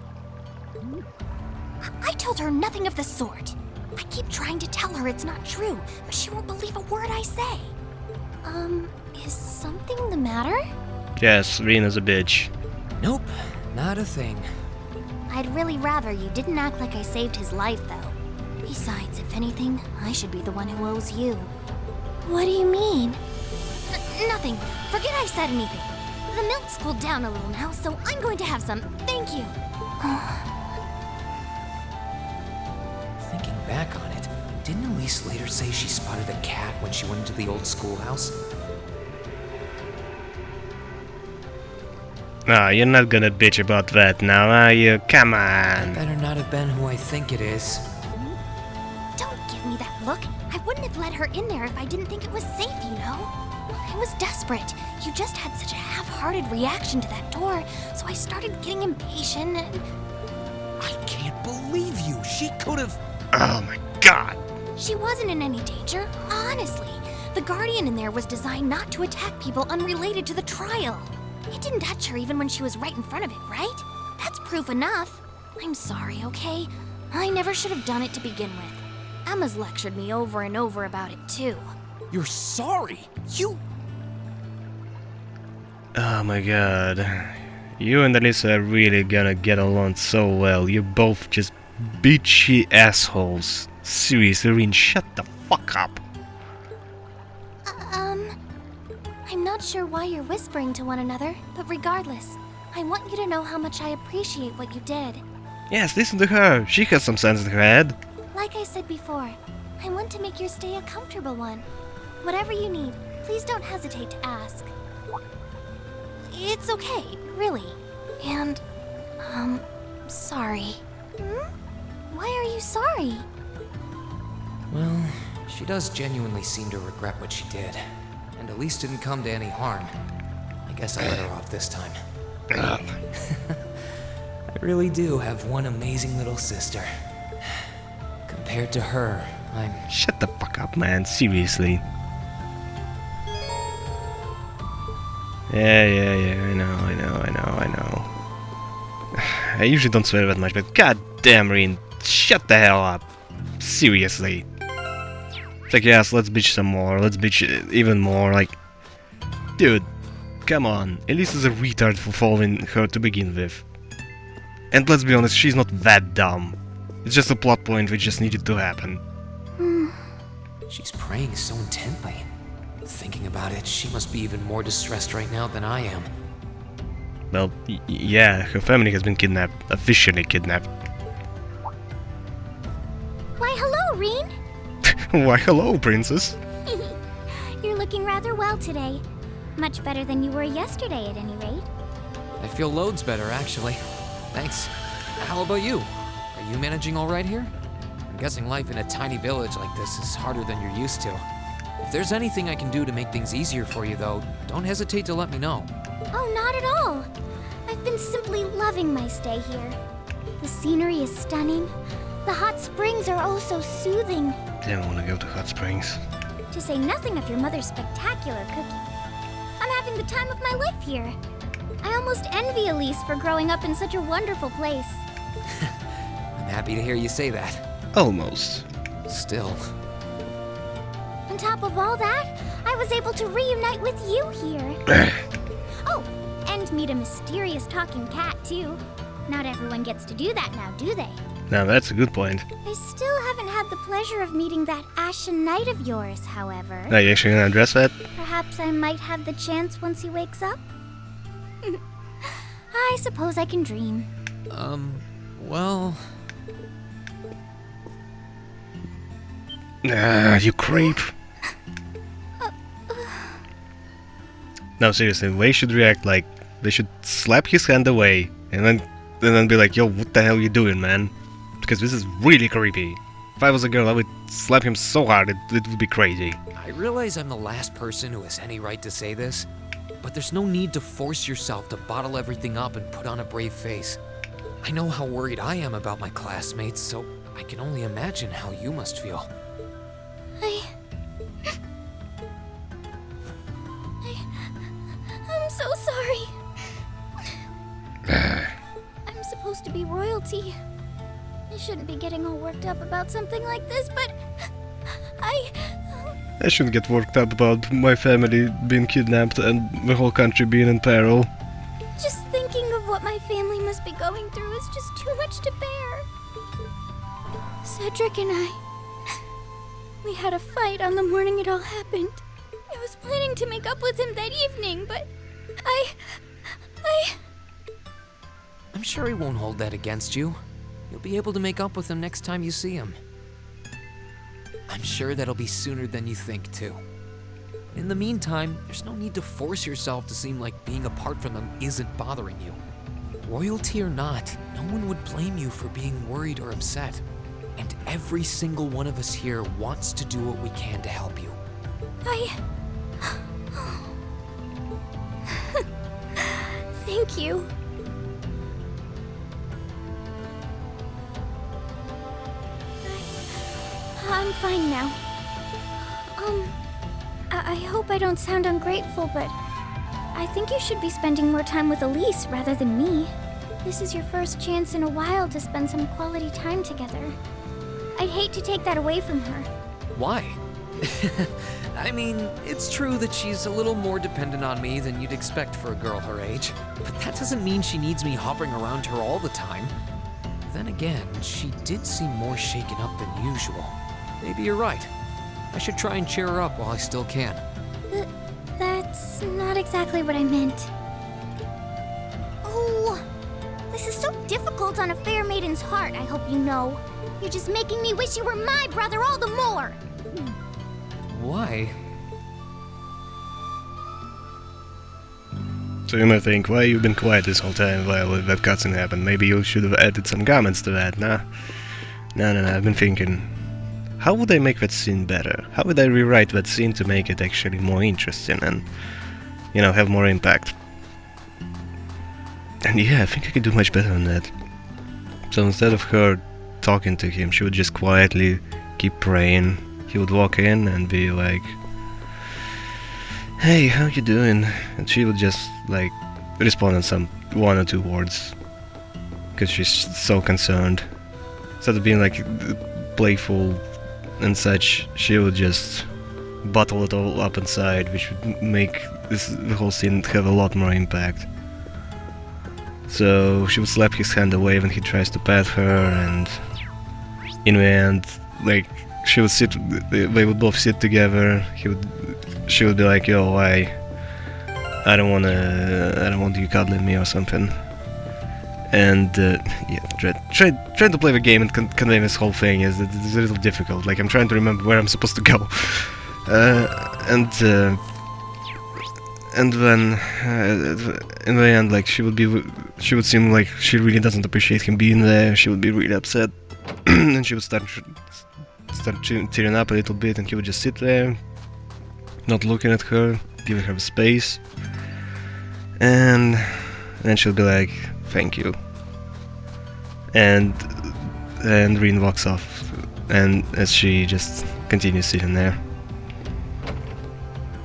I told her nothing of the sort. I keep trying to tell her it's not true, but she won't believe a word I say. Is something the matter? Yes, Rena's a bitch. Nope, not a thing. I'd really rather you didn't act like I saved his life, though. Besides, if anything, I should be the one who owes you. What do you mean? Nothing. Forget I said anything. The milk's cooled down a little now, so I'm going to have some. Thank you. Thinking back on it, didn't Elise later say she spotted a cat when she went into the old schoolhouse? Ah, you're not gonna bitch about that now, are you? Come on. Better not have been who I think it is. Don't give me that look. I wouldn't have let her in there if I didn't think it was safe, you know? I was desperate. You just had such a half-hearted reaction to that door, so I started getting impatient and... I can't believe you! She could've... Oh my god! She wasn't in any danger, honestly. The Guardian in there was designed not to attack people unrelated to the trial. It didn't touch her even when she was right in front of it, right? That's proof enough. I'm sorry, okay? I never should have done it to begin with. Emma's lectured me over and over about it, too. You're sorry? You... Oh my god. You and Elisa are really gonna get along so well. You're both just bitchy assholes. Seriously, Rin, shut the fuck up. I'm not sure why you're whispering to one another, but regardless, I want you to know how much I appreciate what you did. Yes, listen to her. She has some sense in her head. Like I said before, I want to make your stay a comfortable one. Whatever you need, please don't hesitate to ask. It's okay, really. And, sorry. Why are you sorry? Well, she does genuinely seem to regret what she did. And Elise didn't come to any harm. I guess I let her off this time. I really do have one amazing little sister. Compared to her, I'm... Shut the fuck up, man. Seriously. Yeah, I know. I usually don't swear that much, but god damn, Rin, shut the hell up. Seriously. It's like, yes, let's bitch some more, let's bitch even more, like... Dude, come on, Elise is a retard for following her to begin with. And let's be honest, she's not that dumb. It's just a plot point which just needed to happen. She's praying so intently. Thinking about it, she must be even more distressed right now than I am. Well, yeah, her family has been kidnapped. Officially kidnapped. Why, hello, Rin! Why, hello, princess. You're looking rather well today. Much better than you were yesterday, at any rate. I feel loads better, actually. Thanks. How about you? Are you managing all right here? I'm guessing life in a tiny village like this is harder than you're used to. If there's anything I can do to make things easier for you, though, don't hesitate to let me know. Oh, not at all. I've been simply loving my stay here. The scenery is stunning. The hot springs are oh so soothing. Didn't want to go to hot springs. To say nothing of your mother's spectacular cooking. I'm having the time of my life here. I almost envy Elise for growing up in such a wonderful place. I'm happy to hear you say that. Almost. Still. On top of all that, I was able to reunite with you here. Oh, and meet a mysterious talking cat, too. Not everyone gets to do that now, do they? Now that's a good point. I still haven't had the pleasure of meeting that Ashen Knight of yours, however. Are you actually gonna address that? Perhaps I might have the chance once he wakes up? I suppose I can dream. Well... Ah, you creep. No, seriously, they should react like they should slap his hand away and then be like, yo, what the hell are you doing, man? Because this is really creepy. If I was a girl, I would slap him so hard it would be crazy. I realize I'm the last person who has any right to say this, but there's no need to force yourself to bottle everything up and put on a brave face. I know how worried I am about my classmates, so I can only imagine how you must feel. I'm so sorry. I'm supposed to be royalty. I shouldn't be getting all worked up about something like this, but I shouldn't get worked up about my family being kidnapped and the whole country being in peril. Just thinking of what my family must be going through is just too much to bear. Cedric and I... We had a fight on the morning it all happened. I was planning to make up with him that evening, but I'm sure he won't hold that against you. You'll be able to make up with him next time you see him. I'm sure that'll be sooner than you think, too. In the meantime, there's no need to force yourself to seem like being apart from them isn't bothering you. Royalty or not, no one would blame you for being worried or upset. And every single one of us here wants to do what we can to help you. Thank you. I'm fine now. I hope I don't sound ungrateful, but I think you should be spending more time with Elise rather than me. This is your first chance in a while to spend some quality time together. I'd hate to take that away from her. Why? I mean, it's true that she's a little more dependent on me than you'd expect for a girl her age, but that doesn't mean she needs me hovering around her all the time. Then again, she did seem more shaken up than usual. Maybe you're right. I should try and cheer her up while I still can. That's not exactly what I meant. Oh, this is so difficult on a fair maiden's heart, I hope you know. You're just making me wish you were my brother all the more. Why? So you might think, why you've been quiet this whole time while that cutscene happened? Maybe you should have added some comments to that, nah? No, I've been thinking, how would I make that scene better? How would I rewrite that scene to make it actually more interesting and, you know, have more impact? And yeah, I think I could do much better than that. So instead of her talking to him, she would just quietly keep praying. He would walk in and be like, "Hey, how you doing?" And she would just, like, respond in some 1 or 2 words. Because she's so concerned. Instead of being, like, playful and such, she would just bottle it all up inside, which would make the whole scene have a lot more impact. So she would slap his hand away when he tries to pet her, and in the end, like, she would sit, they would both sit together. She would be like, "Yo, I don't want you cuddling me or something." And yeah, trying to play the game and convey this whole thing is a little difficult. Like, I'm trying to remember where I'm supposed to go. And then in the end, like, she would seem like she really doesn't appreciate him being there. She would be really upset, and she would start tearing up a little bit, and he would just sit there, not looking at her, giving her space, and then she'll be like, "Thank you," and Rean walks off, and as she just continues sitting there.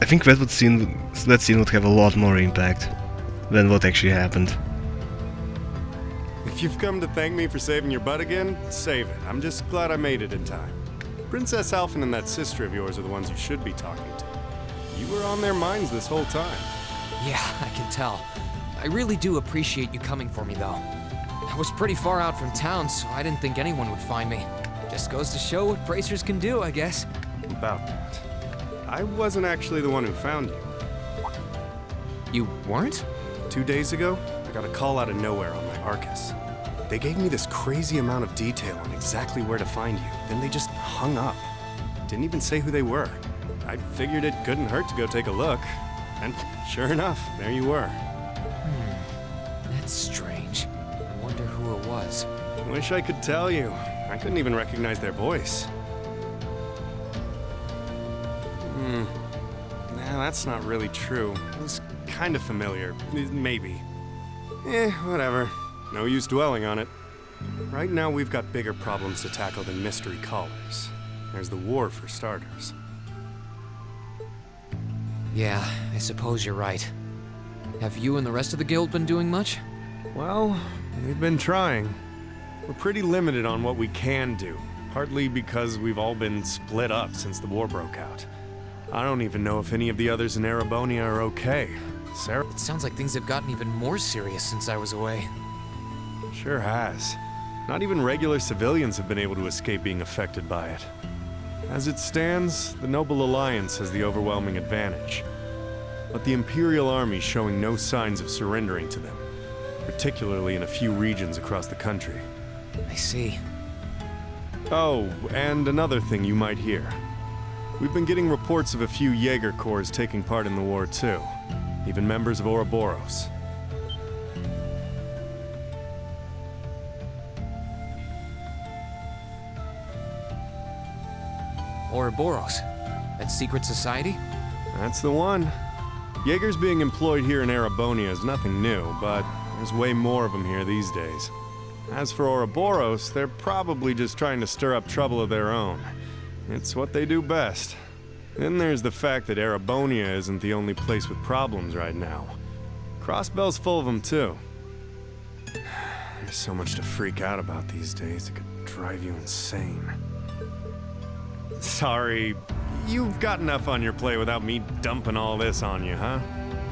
I think that scene would have a lot more impact than what actually happened. If you've come to thank me for saving your butt again, save it. I'm just glad I made it in time. Princess Alphen and that sister of yours are the ones you should be talking to. You were on their minds this whole time. Yeah, I can tell. I really do appreciate you coming for me, though. I was pretty far out from town, so I didn't think anyone would find me. Just goes to show what bracers can do, I guess. About that. I wasn't actually the one who found you. You weren't? 2 days ago, I got a call out of nowhere on my Arcus. They gave me this crazy amount of detail on exactly where to find you, then they just hung up. Didn't even say who they were. I figured it couldn't hurt to go take a look, and sure enough, there you were. That's strange. I wonder who it was. Wish I could tell you. I couldn't even recognize their voice. Nah, that's not really true. It was kind of familiar. Maybe. Whatever. No use dwelling on it. Right now we've got bigger problems to tackle than mystery callers. There's the war for starters. Yeah, I suppose you're right. Have you and the rest of the guild been doing much? Well, we've been trying. We're pretty limited on what we can do, partly because we've all been split up since the war broke out. I don't even know if any of the others in Erebonia are okay. Sarah? It sounds like things have gotten even more serious since I was away. Sure has. Not even regular civilians have been able to escape being affected by it. As it stands, the Noble Alliance has the overwhelming advantage. But the Imperial Army's showing no signs of surrendering to them, particularly in a few regions across the country. I see. Oh, and another thing you might hear. We've been getting reports of a few Jaeger Corps taking part in the war too, even members of Ouroboros. Ouroboros? That secret society? That's the one. Jaegers being employed here in Erebonia is nothing new, but there's way more of them here these days. As for Ouroboros, they're probably just trying to stir up trouble of their own. It's what they do best. Then there's the fact that Erebonia isn't the only place with problems right now. Crossbell's full of them too. There's so much to freak out about these days, it could drive you insane. Sorry, you've got enough on your plate without me dumping all this on you, huh?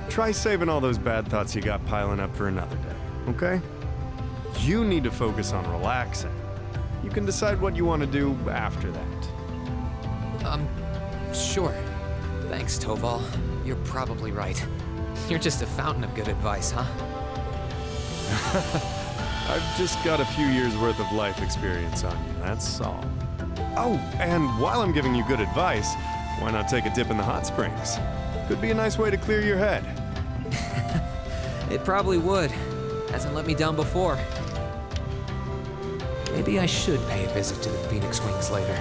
Try saving all those bad thoughts you got piling up for another day, okay? You need to focus on relaxing. You can decide what you want to do after that. Sure. Thanks, Toval. You're probably right. You're just a fountain of good advice, huh? I've just got a few years worth of life experience on you, that's all. Oh, and while I'm giving you good advice, why not take a dip in the hot springs? Could be a nice way to clear your head. It probably would. Hasn't let me down before. Maybe I should pay a visit to the Phoenix Wings later.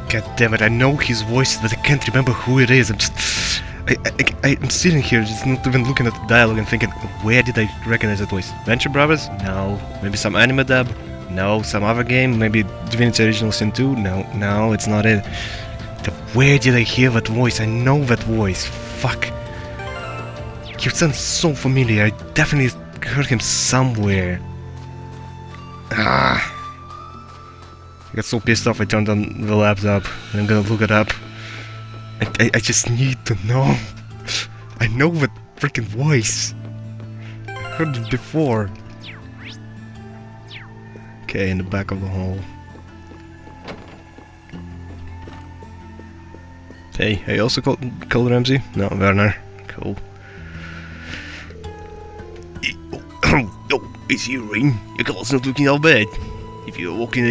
God damn it, I know his voice, but I can't remember who it is. I'm sitting here just not even looking at the dialogue and thinking, where did I recognize that voice? Venture Brothers? No. Maybe some anime dub? No. Some other game? Maybe Divinity Original Sin 2? No, it's not it. Where did I hear that voice? I know that voice. Fuck. He sounds so familiar. I definitely heard him somewhere. Ah. I got so pissed off I turned on the laptop and I'm gonna look it up. I just need to know. I know that freaking voice. I heard it before. Okay, in the back of the hall. Hey, are you also called Ramsey? No, Werner. Cool. Oh, it's you, Rain. Your car's not looking that bad. If you were looking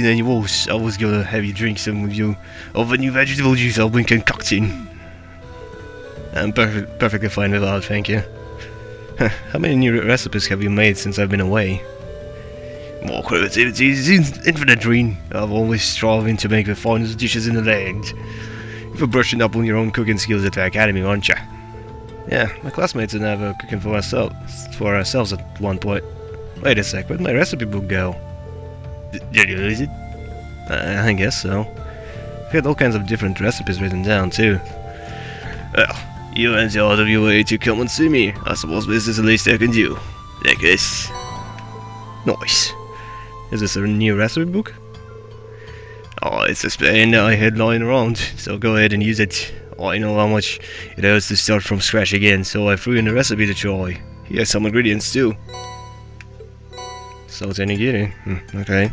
any worse, I was gonna have you drink some of the new vegetable juice I've been concocting. I'm perfectly fine without, thank you. How many new recipes have you made since I've been away? More creativity is infinite, Reen. I've always striving to make the finest dishes in the land. You're brushing up on your own cooking skills at the academy, aren't ya? Yeah, my classmates and I were cooking for ourselves at one point. Wait a sec, where'd my recipe book go? Did you lose it? I guess so. We had all kinds of different recipes written down too. Well, you went out of your way to come and see me. I suppose this is the least I can do. Take this. Nice. Is this a new recipe book? Oh, it's a pen I had lying around, so go ahead and use it. I know how much it hurts to start from scratch again, so I threw in a recipe to try. Here's some ingredients too. So nigiri. Okay.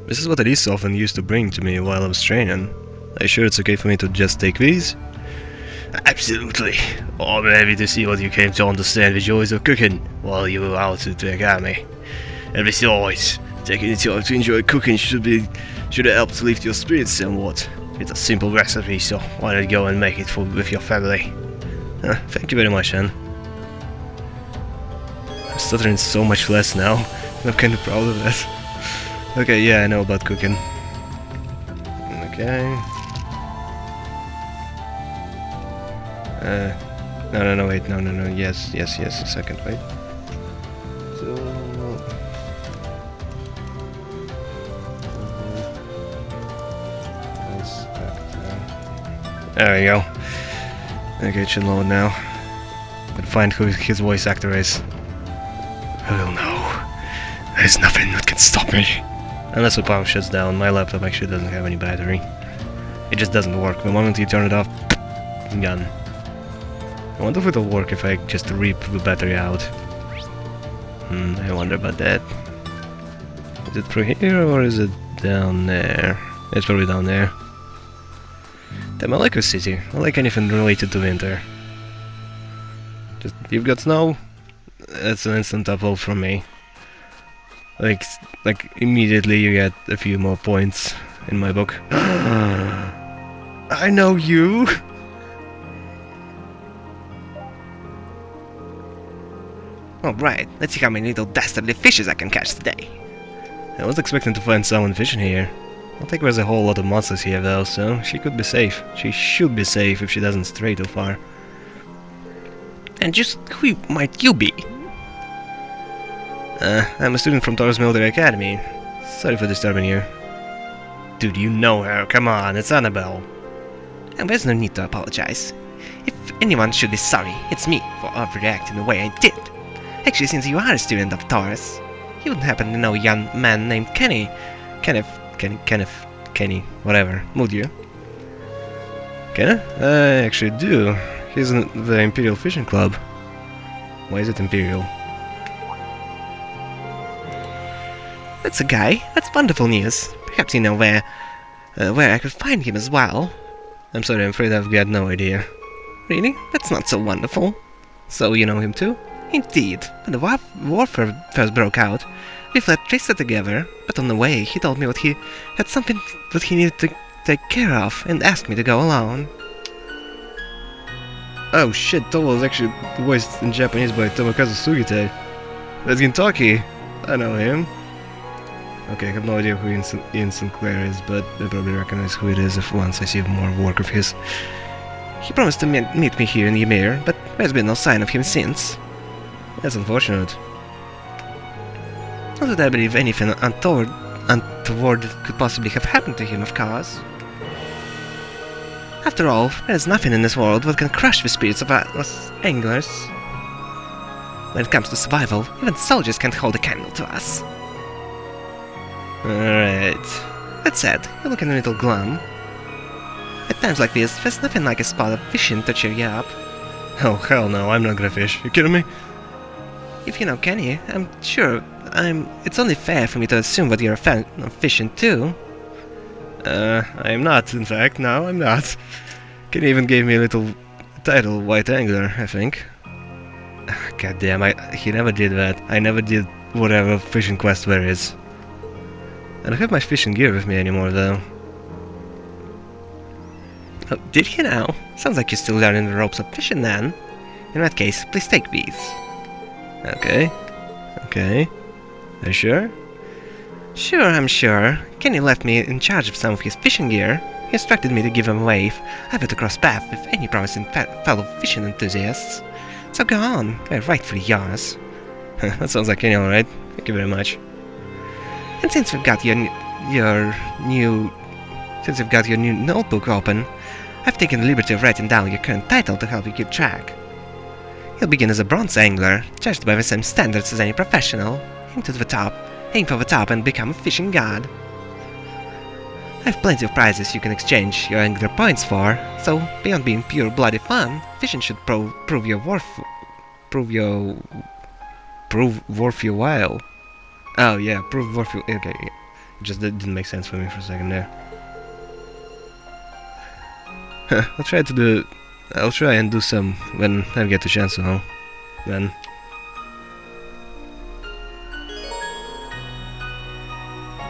This is what Elise often used to bring to me while I was training. Are you sure it's okay for me to just take these? Absolutely. I'm happy to see what you came to understand the joys of cooking while you were out at the academy. And besides, taking the time to enjoy cooking should help to lift your spirits somewhat. It's a simple recipe, so why not go and make it with your family? Thank you very much, Anne. I'm stuttering so much less now, and I'm kind of proud of that. Okay, yeah, I know about cooking. Okay. No, wait, no, yes, a second, wait. So... There we go. Okay, it should load now. But find who his voice actor is. Who will know? There's nothing that can stop me. Unless the power shuts down, my laptop actually doesn't have any battery. It just doesn't work. The moment you turn it off, gone. I wonder if it'll work if I just rip the battery out. I wonder about that. Is it through here or is it down there? It's probably down there. Damn, I like a city. I like anything related to winter. Just, you've got snow? That's an instant upvote from me. Like immediately you get a few more points in my book. I know you! Alright, let's see how many little dastardly fishes I can catch today. I was expecting to find salmon fishing here. I don't think there's a whole lot of monsters here though, so she could be safe. She should be safe if she doesn't stray too far. And just who might you be? I'm a student from Taurus Military Academy. Sorry for disturbing you. Dude, you know her, come on, it's Annabelle. And there's no need to apologize. If anyone should be sorry, it's me for overreacting the way I did. Actually, since you are a student of Taurus, you wouldn't happen to know a young man named Kenny, whatever, would you? Kenny? I actually do. He's in the Imperial Fishing Club. Why is it Imperial? That's a guy. That's wonderful news. Perhaps you know where I could find him as well. I'm sorry, I'm afraid I've got no idea. Really? That's not so wonderful. So you know him too? Indeed. When the war first broke out, we fled Trista together, but on the way he told me he had something that he needed to take care of and asked me to go alone. Oh shit, Towa is actually voiced in Japanese by Tomokazu Sugite. That's Gintoki! I know him. Okay, I have no idea who Ian Sinclair is, but I probably recognize who it is if once I see more work of his. He promised to meet me here in Ymir, but there's been no sign of him since. That's unfortunate. Not that I believe anything untoward could possibly have happened to him, of course. After all, there's nothing in this world that can crush the spirits of us anglers. When it comes to survival, even soldiers can't hold a candle to us. Alright. That said, you're looking a little glum. At times like this, there's nothing like a spot of fishing to cheer you up. Oh hell no, I'm not gonna fish. You kidding me? If you know Kenny, I'm sure it's only fair for me to assume that you're a fan of fishing too. I am not, in fact. No, I'm not. Kenny even gave me a little title, White Angler, I think. God damn, he never did that. I never did whatever fishing quest there is. I don't have my fishing gear with me anymore, though. Oh, did you now? Sounds like you're still learning the ropes of fishing then. In that case, please take these. Okay. Okay. Are you sure? Sure, I'm sure. Kenny left me in charge of some of his fishing gear. He instructed me to give them away if I were to cross paths with any promising fellow fishing enthusiasts. So go on, they're rightfully yours. That sounds like Kenny, alright. Thank you very much. And since we've got your new notebook open, I've taken the liberty of writing down your current title to help you keep track. You'll begin as a bronze angler, judged by the same standards as any professional. Aim for the top and become a fishing god. I have plenty of prizes you can exchange your angler points for, so beyond being pure bloody fun, fishing should prove worth your while. Oh yeah, prove worth your... Okay, it just didn't make sense for me for a second there. I'll try and do some when I get the chance, so then.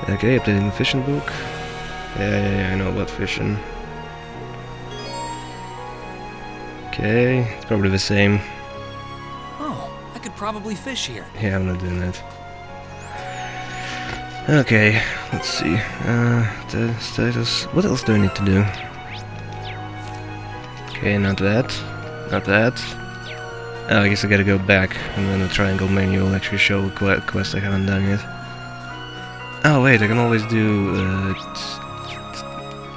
Okay, updating the fishing book. Yeah, I know about fishing. Okay, it's probably the same. Oh, I could probably fish here. Yeah, I'm not doing that. Okay, let's see. The status. What else do I need to do? Okay, not that. Not that. Oh, I guess I gotta go back, and then the triangle menu will actually show a quest I haven't done yet. Oh wait, I can always do...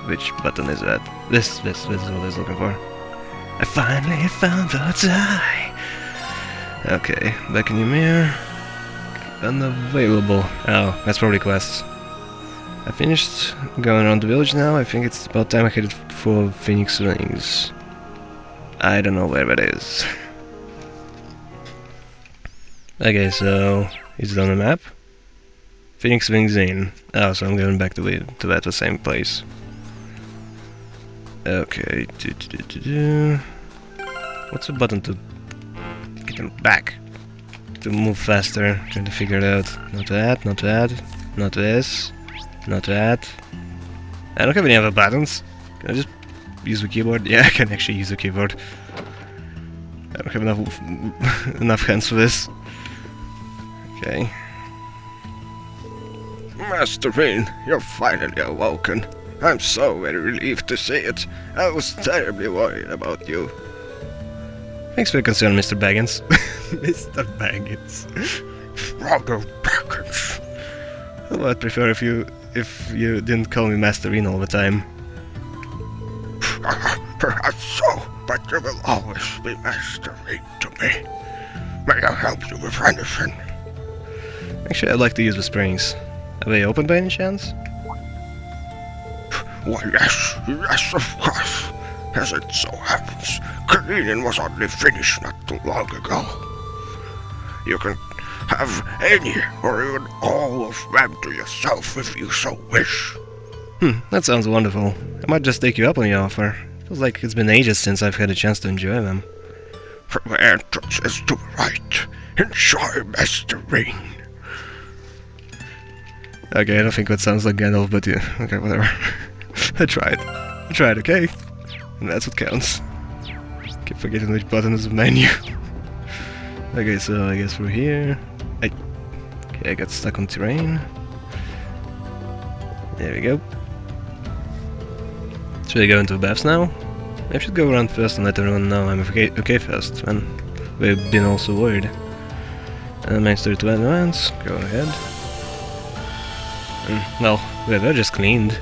which button is that? This is what I was looking for. I finally found the tie! Okay, back in Ymir. Unavailable. Oh, that's probably quests. I finished going around the village now. I think it's about time I headed for Phoenix Rings. I don't know where that is. Okay, so is it on the map? Phoenix Wings in. Oh, so I'm going back to the same place. Okay. What's the button to get them back? To move faster. Trying to figure it out. Not that, not that, not this, not that. I don't have any other buttons. Can I just use the keyboard? Yeah, I can actually use the keyboard. I don't have enough hands for this. Okay. Master Rain, you're finally awoken. I'm so very relieved to see it. I was terribly worried about you. Thanks for your concern, Mr. Baggins. Mr. Baggins. Brother Baggins. Well, I'd prefer if you didn't call me Master Rain all the time. Perhaps so, but you will always be Master Rain to me. May I help you with anything? Actually, I'd like to use the springs. Are they open by any chance? Why, yes, of course. As it so happens, cleaning was only finished not too long ago. You can have any or even all of them to yourself if you so wish. That sounds wonderful. I might just take you up on your offer. Feels like it's been ages since I've had a chance to enjoy them. The entrance is to the right. Enjoy, Master Rain. Okay, I don't think that sounds like Gandalf, but yeah, okay, whatever. I tried, okay? And that's what counts. Keep forgetting which button is the menu. Okay, so I guess we're here. Okay, I got stuck on terrain. There we go. Should I go into the baths now? I should go around first and let everyone know I'm okay first, man. We've been also worried. Master to advance, go ahead. Well, we're just cleaned.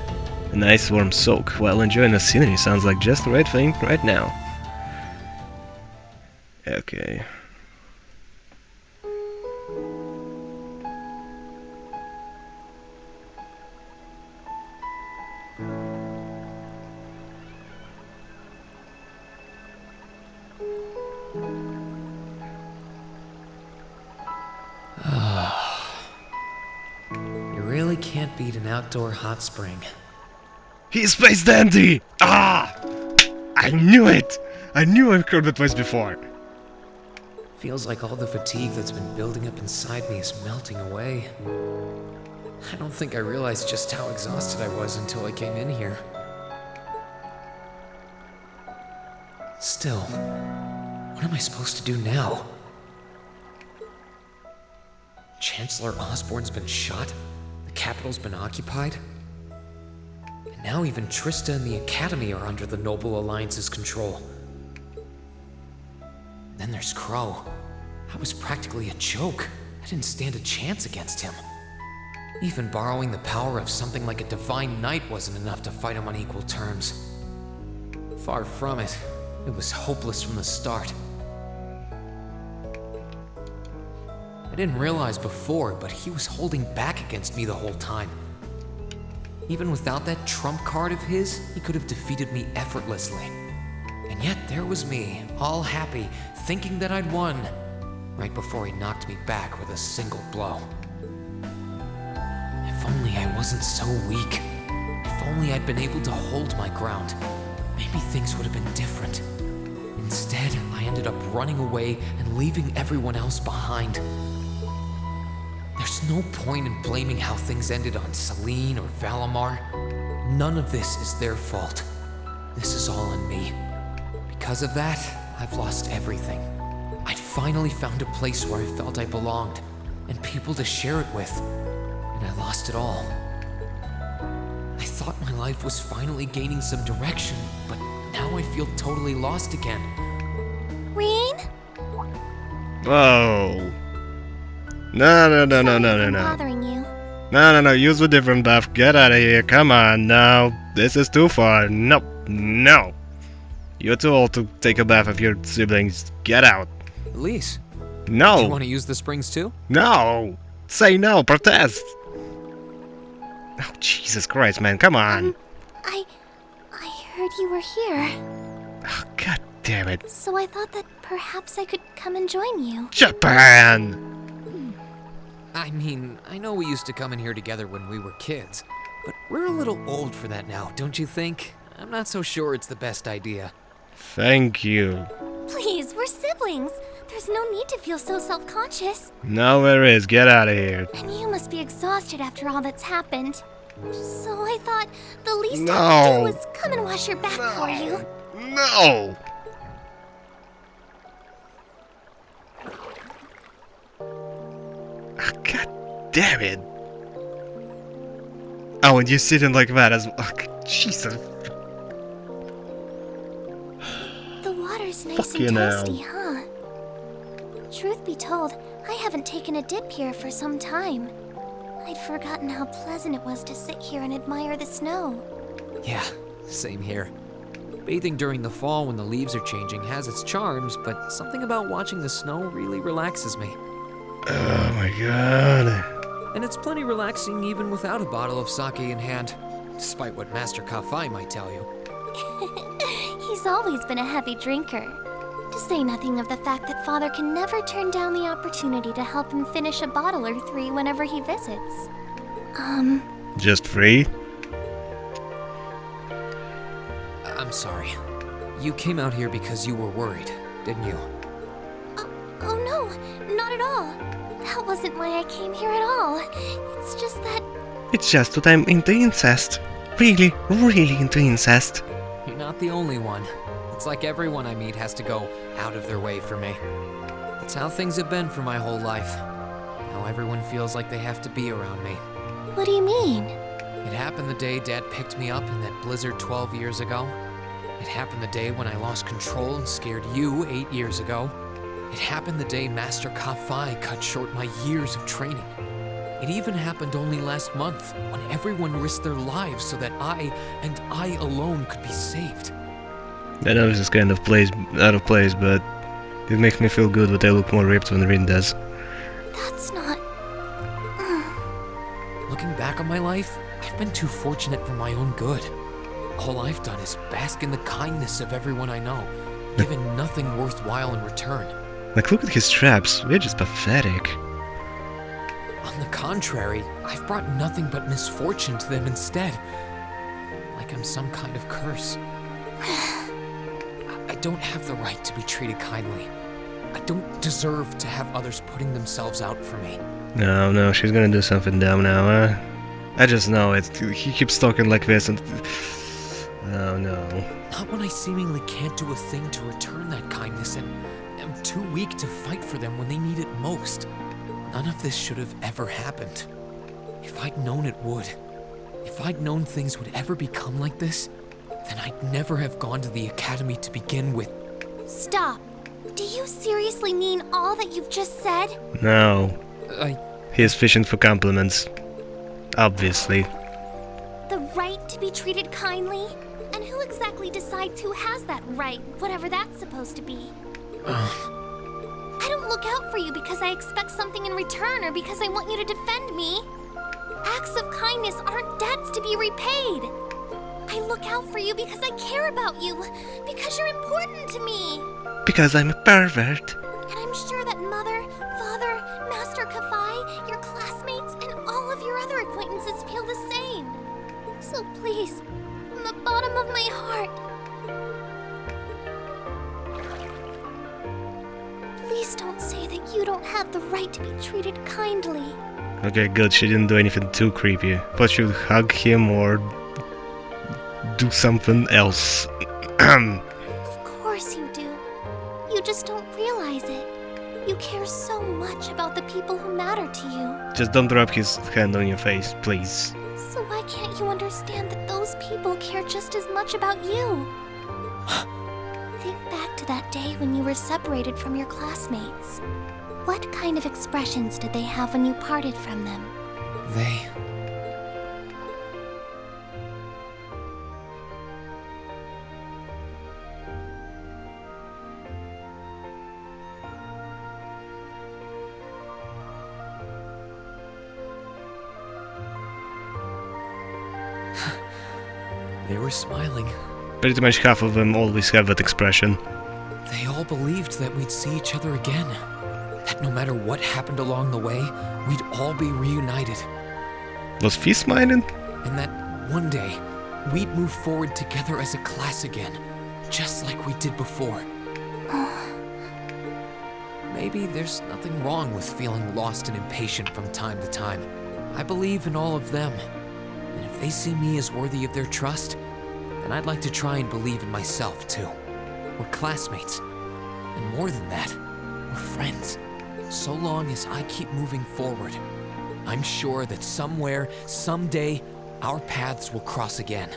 A nice warm soak while enjoying the scenery sounds like just the right thing right now. Okay. Can't beat an outdoor hot spring. He's Space Dandy! Ah! I knew it! I knew I've heard that voice before. Feels like all the fatigue that's been building up inside me is melting away. I don't think I realized just how exhausted I was until I came in here. Still, what am I supposed to do now? Chancellor Osborn's been shot? The capital's been occupied? And now even Trista and the Academy are under the Noble Alliance's control. Then there's Crow. I was practically a joke. I didn't stand a chance against him. Even borrowing the power of something like a Divine Knight wasn't enough to fight him on equal terms. Far from it. It was hopeless from the start. I didn't realize before, but he was holding back against me the whole time. Even without that trump card of his, he could have defeated me effortlessly. And yet there was me, all happy, thinking that I'd won, right before he knocked me back with a single blow. If only I wasn't so weak. If only I'd been able to hold my ground. Maybe things would have been different. Instead, I ended up running away and leaving everyone else behind. There's no point in blaming how things ended on Celine or Valimar. None of this is their fault. This is all on me. Because of that, I've lost everything. I'd finally found a place where I felt I belonged, and people to share it with, and I lost it all. I thought my life was finally gaining some direction, but now I feel totally lost again. Rain? Whoa. No. Bothering you. No, use a different buff. Get out of here, come on, no. This is too far. No. You're too old to take a bath with your siblings. Get out. Elise. No. Do you want to use the springs too? No. Say no, protest. Oh, Jesus Christ, man, come on. I heard you were here. Oh, God damn it. So I thought that perhaps I could come and join you. Japan! I mean, I know we used to come in here together when we were kids, but we're a little old for that now, don't you think? I'm not so sure it's the best idea. Thank you. Please, we're siblings. There's no need to feel so self-conscious. No, there is. Get out of here. And you must be exhausted after all that's happened. So I thought the least I could do was come and wash your back for you. No! God damn it. Oh, and you're sitting like that as well. Oh, Jesus. The water's nice Fuck and you now. toasty, huh? Truth be told, I haven't taken a dip here for some time. I'd forgotten how pleasant it was to sit here and admire the snow. Yeah, same here. Bathing during the fall when the leaves are changing has its charms, but something about watching the snow really relaxes me. Oh my god. And it's plenty relaxing even without a bottle of sake in hand, despite what Master Kafai might tell you. He's always been a heavy drinker. To say nothing of the fact that Father can never turn down the opportunity to help him finish a bottle or three whenever he visits. Just free? I'm sorry. You came out here because you were worried, didn't you? Oh no, not at all. That wasn't why I came here at all. It's just that... It's just that I'm into incest. Really, really into incest. You're not the only one. It's like everyone I meet has to go out of their way for me. That's how things have been for my whole life. Now everyone feels like they have to be around me. What do you mean? It happened the day Dad picked me up in that blizzard 12 years ago. It happened the day when I lost control and scared you 8 years ago. It happened the day Master Kafai cut short my years of training. It even happened only last month, when everyone risked their lives so that I, and I alone, could be saved. I know this is kind of out of place, but it makes me feel good that they look more ripped than Rin does. That's not... Looking back on my life, I've been too fortunate for my own good. All I've done is bask in the kindness of everyone I know, given nothing worthwhile in return. Like, look at his traps. They're just pathetic. On the contrary, I've brought nothing but misfortune to them instead. Like I'm some kind of curse. I don't have the right to be treated kindly. I don't deserve to have others putting themselves out for me. No, she's gonna do something dumb now, huh? I just know it. He keeps talking like this and... Oh no. Not when I seemingly can't do a thing to return that kindness and am too weak to fight for them when they need it most. None of this should have ever happened. If I'd known it would, if I'd known things would ever become like this, then I'd never have gone to the academy to begin with. Stop. Do you seriously mean all that you've just said? No. He's fishing for compliments. Obviously. The right to be treated kindly? And who exactly decides who has that right, whatever that's supposed to be? I don't look out for you because I expect something in return or because I want you to defend me. Acts of kindness aren't debts to be repaid. I look out for you because I care about you, because you're important to me. Because I'm a pervert. And I'm sure that Mother, Father, Master Kafai, your classmates, and all of your other acquaintances feel the same. So please, from the bottom of my heart, please don't say that you don't have the right to be treated kindly. Okay, good, she didn't do anything too creepy. But she would hug him or do something else. Of course you do. You just don't realize it. You care so much about the people who matter to you. Just don't rub his hand on your face, please. So why can't you understand that those people care just as much about you? Think back to that day when you were separated from your classmates. What kind of expressions did they have when you parted from them? They... They were smiling. Pretty much half of them always have that expression. They all believed that we'd see each other again. That no matter what happened along the way, we'd all be reunited. Was Fizz mining? And that one day, we'd move forward together as a class again, just like we did before. Maybe there's nothing wrong with feeling lost and impatient from time to time. I believe in all of them. And if they see me as worthy of their trust, then I'd like to try and believe in myself too. We're classmates. And more than that, we're friends. So long as I keep moving forward, I'm sure that somewhere, someday, our paths will cross again.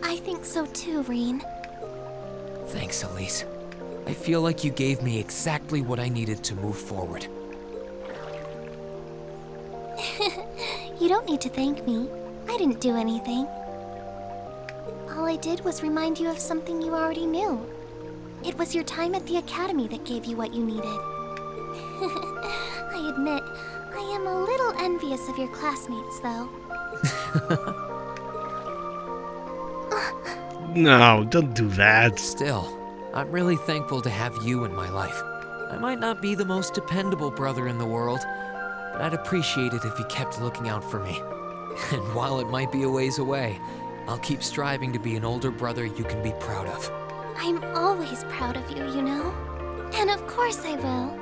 I think so too, Rean. Thanks, Elise. I feel like you gave me exactly what I needed to move forward. You don't need to thank me. I didn't do anything. All I did was remind you of something you already knew. It was your time at the academy that gave you what you needed. I admit, I am a little envious of your classmates, though. No, don't do that. Still, I'm really thankful to have you in my life. I might not be the most dependable brother in the world, but I'd appreciate it if you kept looking out for me. And while it might be a ways away, I'll keep striving to be an older brother you can be proud of. I'm always proud of you, you know? And of course I will.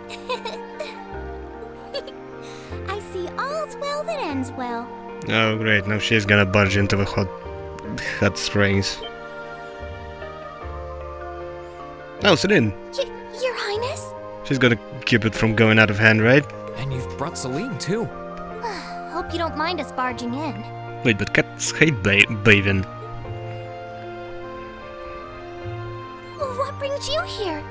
I see all's well that ends well. Oh great, now she's gonna barge into the hot springs. Oh, Celine! Your Highness? She's gonna keep it from going out of hand, right? And you've brought Celine too. Hope you don't mind us barging in. Wait, but cats hate bathing. What brings you here?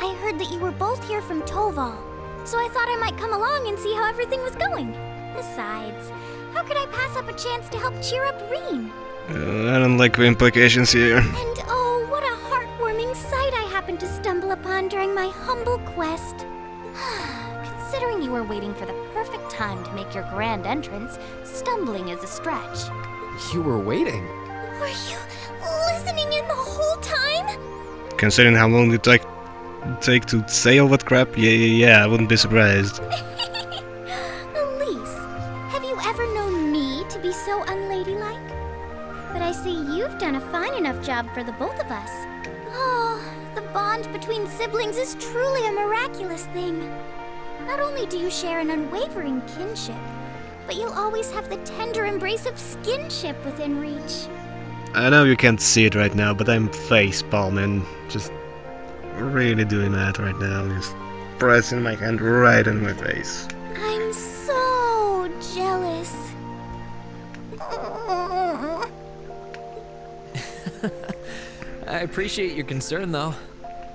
I heard that you were both here from Toval, so I thought I might come along and see how everything was going. Besides, how could I pass up a chance to help cheer up Rean? I don't like the implications here. And oh, what a heartwarming sight I happened to stumble upon during my humble quest. Considering you were waiting for the perfect time to make your grand entrance, stumbling is a stretch. You were waiting? Were you listening in the whole time? Considering how long it take to say all that crap, yeah, I wouldn't be surprised. Elise, have you ever known me to be so unladylike? But I see you've done a fine enough job for the both of us. Oh, the bond between siblings is truly a miraculous thing. Not only do you share an unwavering kinship, but you'll always have the tender embrace of skinship within reach. I know you can't see it right now, but I'm face palming. Just really doing that right now. Just pressing my hand right in my face. I'm so jealous. I appreciate your concern, though.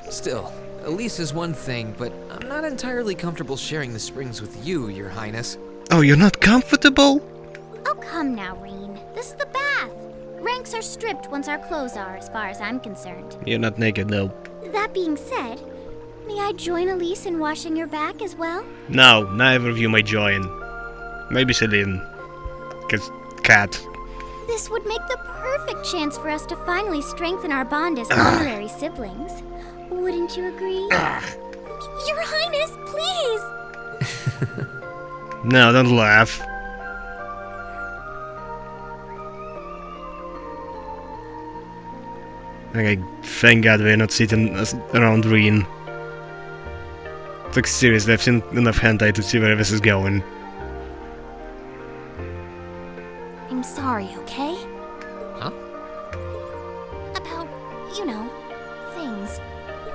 Still, Elise is one thing, but I'm not entirely comfortable sharing the springs with you, Your Highness. Oh, you're not comfortable? Oh, come now, Rean. This is the bath. Ranks are stripped once our clothes are, as far as I'm concerned. You're not naked, though. That being said, may I join Elise in washing your back as well? No, neither of you may join. Maybe Celine. 'Cause cat. This would make the perfect chance for us to finally strengthen our bond as honorary siblings. Wouldn't you agree? Your Highness, please! No, don't laugh. Okay, thank God we're not sitting around Rean. Like seriously, I've seen enough hentai to see where this is going. I'm sorry, okay? Huh? About, you know, things.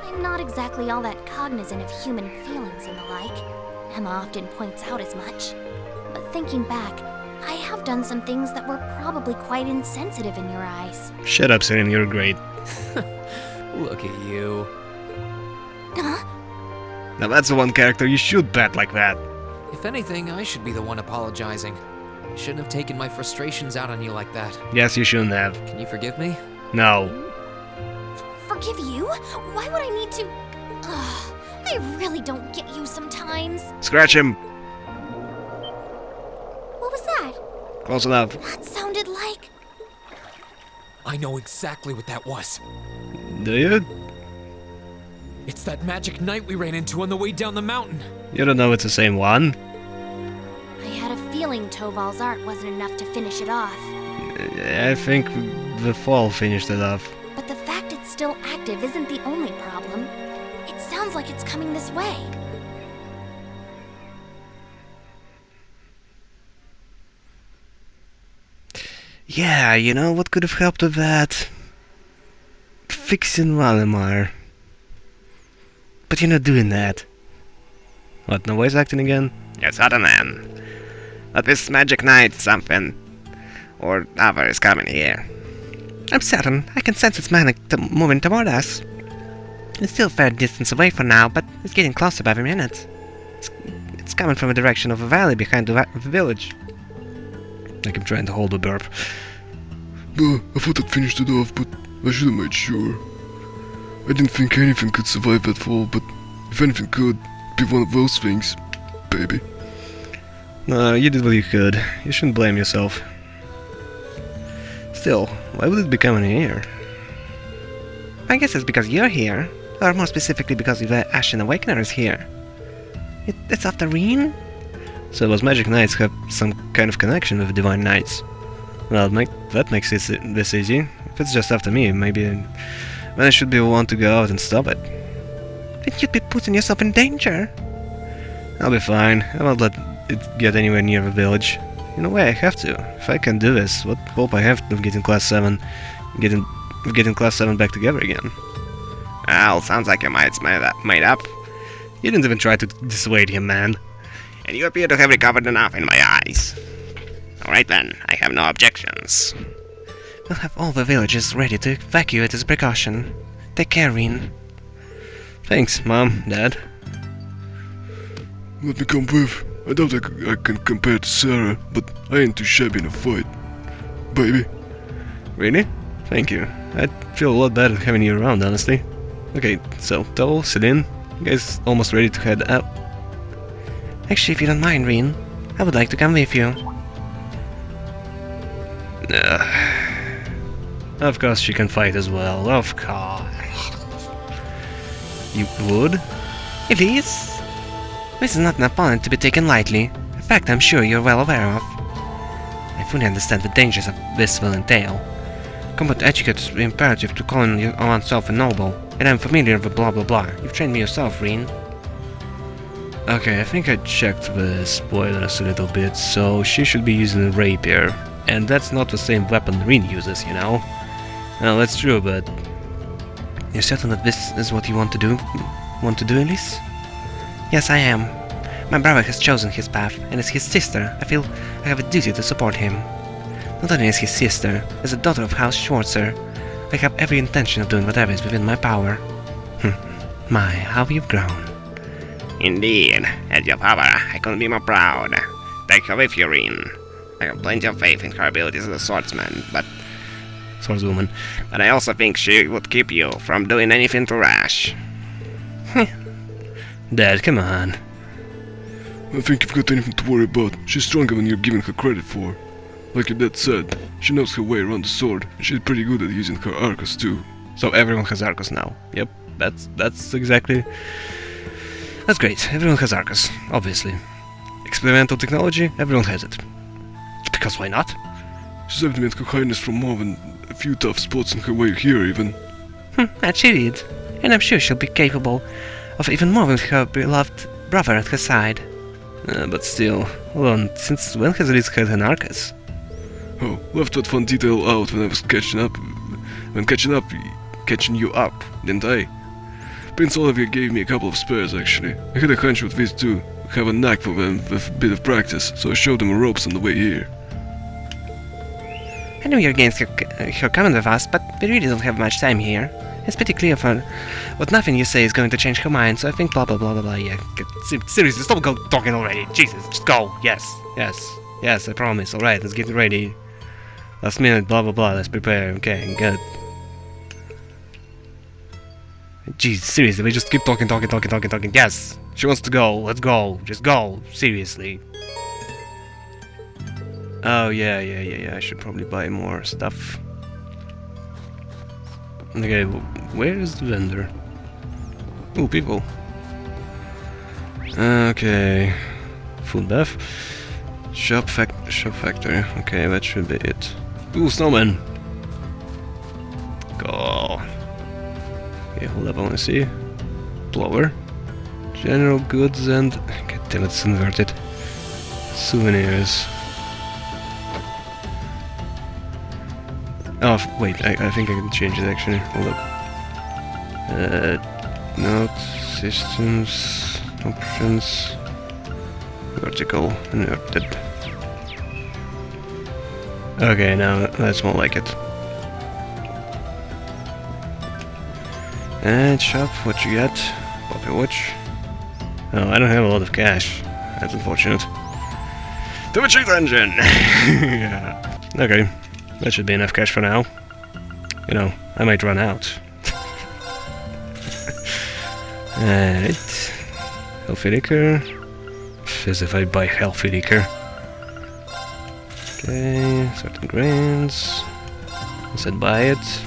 I'm not exactly all that cognizant of human feelings and the like. Emma often points out as much. But thinking back, I have done some things that were probably quite insensitive in your eyes. Shut up, Celine, you're great. Look at you. Huh? Now that's the one character you should bat like that. If anything, I should be the one apologizing. I shouldn't have taken my frustrations out on you like that. Yes, you shouldn't have. Can you forgive me? No. Forgive you? Why would I need to? I really don't get you sometimes. Scratch him! What was that? Close enough. That sounded like... I know exactly what that was. Do you? It's that magic knight we ran into on the way down the mountain. You don't know it's the same one? I had a feeling Toval's art wasn't enough to finish it off. I think the fall finished it off. But the fact it's still active isn't the only problem. It sounds like it's coming this way. Yeah, you know what could have helped with that? Fixing Valimar. But you're not doing that. What, no voice acting again? Yes, Ottoman. But this magic knight something or other is coming here. I'm certain. I can sense its manic moving toward us. It's still a fair distance away for now, but it's getting closer by every minute. It's coming from the direction of a valley behind the village. Like I'm trying to hold a burp. I thought I'd finished it off, but I should have made sure. I didn't think anything could survive that fall, but if anything could, be one of those things, baby. No, you did what you could. You shouldn't blame yourself. Still, why would it be coming here? I guess it's because you're here, or more specifically because the Ashen Awakener is here. It's after Reen? So those magic knights have some kind of connection with Divine Knights. Well, that makes this easy. If it's just after me, maybe then I should be the one to go out and stop it. Then you'd be putting yourself in danger. I'll be fine. I won't let it get anywhere near the village. In a way, I have to. If I can do this, what hope I have of getting Class 7, getting Class 7 back together again? Well, sounds like your mind's made up. You didn't even try to dissuade him, man. And you appear to have recovered enough in my eyes. Alright then, I have no objections. We'll have all the villagers ready to evacuate as a precaution. Take care, Reen. Thanks, Mom, Dad. Let me come with. I doubt I can compare to Sarah, but I ain't too shabby in a fight. Baby. Really? Thank you. I'd feel a lot better having you around, honestly. Okay, so, Toval, Celine, you guys almost ready to head out? Actually, if you don't mind, Reen, I would like to come with you. Of course she can fight as well, of course. You would? Elise? This is not an opponent to be taken lightly, a fact I'm sure you're well aware of. I fully understand the dangers of this will entail. Combat etiquette is imperative to calling oneself a noble, and I'm familiar with blah blah blah. You've trained me yourself, Reen. Okay, I think I checked the spoilers a little bit, so she should be using a rapier. And that's not the same weapon Reen uses, you know? Well, that's true, but... You're certain that this is what you want to do? Elise? Yes, I am. My brother has chosen his path, and as his sister, I feel I have a duty to support him. Not only as his sister, as a daughter of House Schwarzer, I have every intention of doing whatever is within my power. My, how you've grown. Indeed, as your father, I couldn't be more proud. Take her with you, Reen. I have plenty of faith in her abilities as a swordswoman, but I also think she would keep you from doing anything too rash. Dad, come on. I think you've got anything to worry about. She's stronger than you're giving her credit for. Like your dad said, she knows her way around the sword, and she's pretty good at using her Arcus too. So everyone has Arcus now. Yep, that's exactly... That's great, everyone has Arcus, obviously. Experimental technology, everyone has it. Because why not? She's eliminated her highness from more than a few tough spots on her way here, even. That she did. And I'm sure she'll be capable of even more with her beloved brother at her side. But still, hold on, since when has Elise had an Arcus? Oh, left that fun detail out when I was catching you up, didn't I? Prince Olivier gave me a couple of spares, actually. I had a hunch with these two. I have a knack for them with a bit of practice, so I showed them the ropes on the way here. I know you're against her coming with us, but we really don't have much time here. It's pretty clear for what nothing you say is going to change her mind, so I think blah blah blah blah blah, yeah. Seriously, stop talking already. Jesus, just go. Yes, I promise. Alright, let's get ready. Last minute, blah blah blah, let's prepare. Okay, good. Jeez, seriously, we just keep talking. Yes, she wants to go. Let's go. Just go. Seriously. Oh, yeah. I should probably buy more stuff. Okay, where is the vendor? Ooh, people. Okay. Food bath. Shop factory. Okay, that should be it. Ooh, snowman! Cool. Okay, hold up, I wanna see. Blower. General goods and... God damn it, it's inverted. Souvenirs. Oh, wait, I think I can change it actually. Hold up. Note, systems, options, vertical, inverted. Okay, now that's more like it. And shop, what you got? Poppy watch. Oh, I don't have a lot of cash. That's unfortunate. To the cheat engine! Yeah. Okay, that should be enough cash for now. You know, I might run out. Alright. Healthy liquor. As if I buy healthy liquor. Okay, certain grains. I said buy it.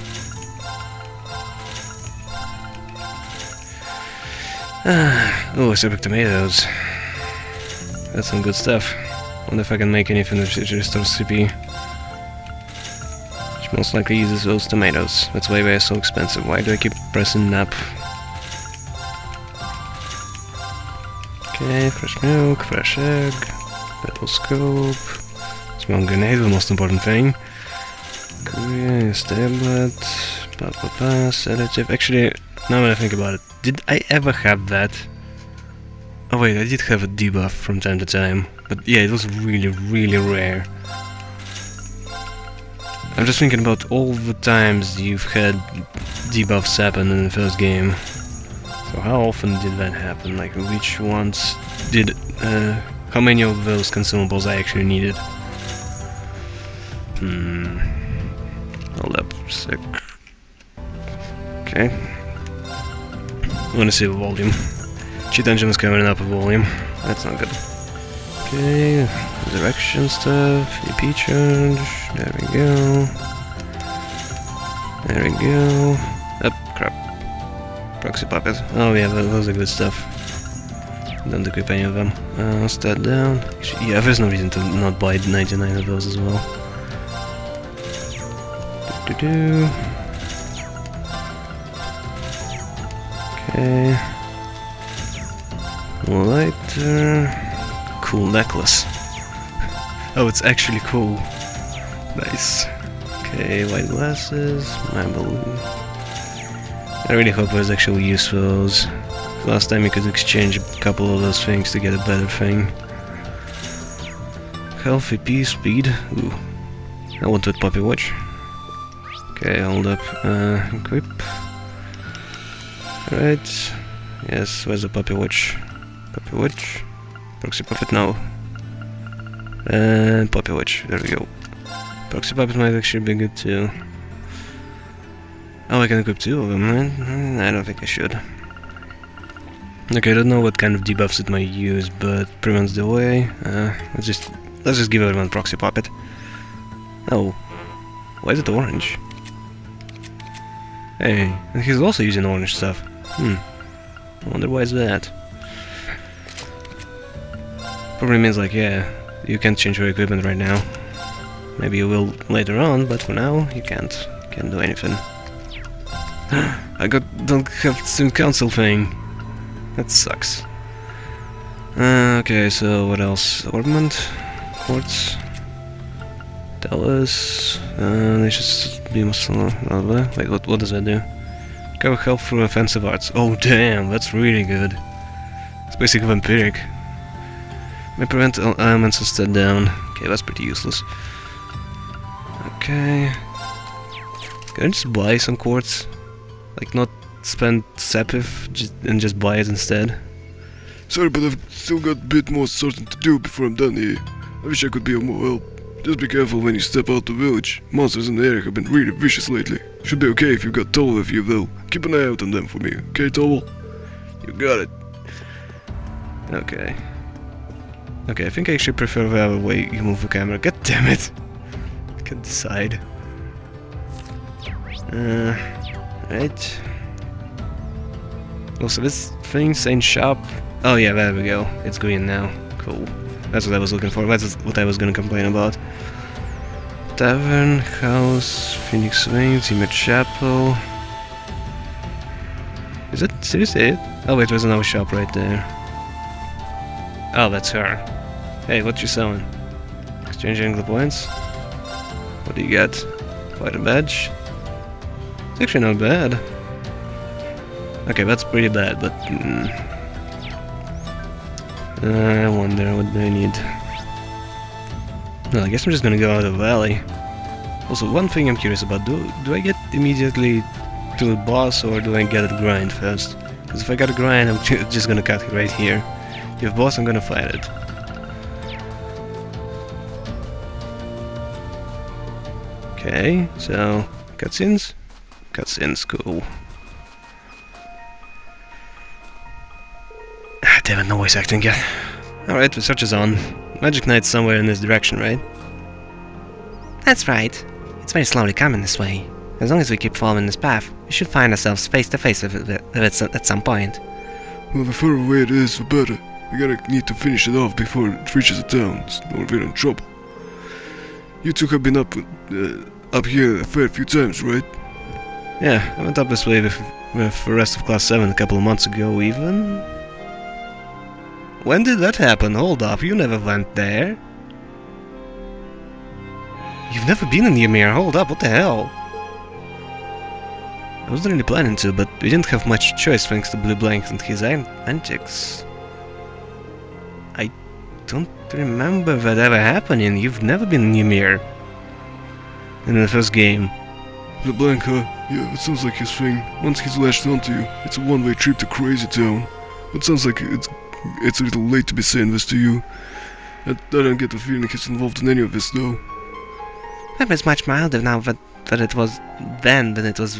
Oh, super tomatoes. That's some good stuff. Wonder if I can make anything that restores CP. Which most likely uses those tomatoes. That's why they're so expensive. Why do I keep pressing up? Okay, fresh milk, fresh egg, metal scope, small grenade, the most important thing. Korea, tablet, sedative. Actually, now that I think about it, did I ever have that? Oh wait, I did have a debuff from time to time, but yeah, it was really, really rare. I'm just thinking about all the times you've had debuffs happen in the first game. So how often did that happen? Like, which ones did, how many of those consumables I actually needed? Hold up a sec. Okay. I wanna see the volume. Cheat engine is coming up a volume. That's not good. Okay, resurrection stuff, EP charge, there we go. There we go. Crap. Proxy puppet. Oh yeah, those are good stuff. Don't equip any of them. Start down. Actually, yeah, there's no reason to not buy 99 of those as well. Okay. Lighter. Cool necklace. Oh, it's actually cool. Nice. Okay, white glasses. My balloon. I really hope there's actual use for those. Last time you could exchange a couple of those things to get a better thing. Healthy P speed. Ooh. I want to Poppy watch. Okay, hold up. Equip. Alright. Yes, where's the Poppy watch? Poppy watch. Proxy puppet now. And Poppy watch. There we go. Proxy puppet might actually be good too. Oh, I can equip two of them, man. I don't think I should. Okay, I don't know what kind of debuffs it might use, but prevents delay. Let's just give everyone proxy puppet. Oh, why is it orange? Hey, and he's also using orange stuff. I wonder why is that. Probably means like, yeah, you can't change your equipment right now. Maybe you will later on, but for now you can't. Can't do anything. don't have student council thing. That sucks. Okay, so what else? Ornament, quartz, Dallas. They should be muscle. Wait, what does that do? Cover health through offensive arts. Oh damn, that's really good. It's basically vampiric. May prevent elements to step down. Okay, that's pretty useless. Okay. Can I just buy some quartz? Like, not spend Sapif and just buy it instead? Sorry, but I've still got a bit more sorting to do before I'm done here. I wish I could be of more help. Just be careful when you step out the village. Monsters in the area have been really vicious lately. Should be okay if you've got Towel with you though. Keep an eye out on them for me, okay Towel? You got it. Okay. Okay, I think I actually prefer the other way you move the camera. God damn it! I can't decide. Right. Also, this thing saying shop. Oh yeah, there we go. It's green now. Cool. That's what I was looking for. That's what I was gonna complain about. Tavern, house, Phoenix Wings, Image Chapel. Is it seriously it? Oh wait, there's another shop right there. Oh, that's her. Hey, what you selling? Exchanging the points? What do you got? Quite a badge? It's actually not bad. Okay, that's pretty bad, but... I wonder what do I need. Well, I guess I'm just gonna go out of the valley. Also, one thing I'm curious about, do I get immediately to the boss, or do I get a grind first? Because if I got a grind, I'm just gonna cut it right here. If boss, I'm gonna fight it. Okay, so cutscenes? Cutscenes, cool. Damn it, no voice acting yet. Alright, research is on. Magic Knight's somewhere in this direction, right? That's right. It's very slowly coming this way. As long as we keep following this path, we should find ourselves face to face with it at some point. Well, the further away it is, the better. We need to finish it off before it reaches the towns, or we're in trouble. You two have been up here a fair few times, right? Yeah, I went up this way with the rest of Class 7 a couple of months ago, even. When did that happen? Hold up, you never went there. You've never been in Ymir, hold up, what the hell? I wasn't really planning to, but we didn't have much choice thanks to Blue Blank and his antics. I don't remember that ever happening. You've never been in Ymir. In the first game. Blue Blank, huh? Yeah, it sounds like his thing. Once he's latched onto you, it's a one-way trip to Crazy Town. But sounds like it's a little late to be saying this to you. I don't get the feeling he's involved in any of this, though. It's much milder now than it was then than it was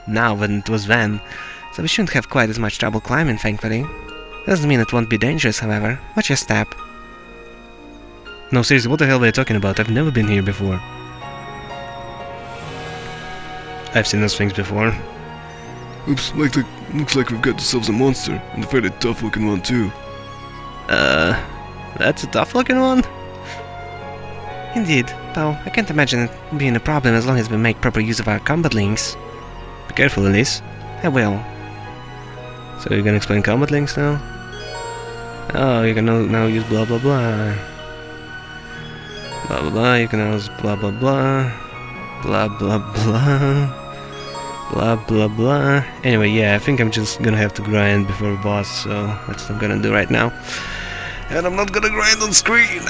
now than it was then, so we shouldn't have quite as much trouble climbing, thankfully. Doesn't mean it won't be dangerous, however. Watch your step. No, seriously, what the hell are you talking about? I've never been here before. I've seen those things before. Oops, looks like we've got ourselves a monster, and a fairly tough-looking one, too. That's a tough-looking one? Indeed, though I can't imagine it being a problem as long as we make proper use of our combat links. Be careful, Elise. I will. So you're gonna explain combat links now? Oh, you can now use blah blah blah. Blah blah blah, you can now use blah blah blah. Blah blah blah. Blah blah blah. Anyway, yeah, I think I'm just gonna have to grind before the boss, so that's what I'm gonna do right now. And I'm not gonna grind on screen!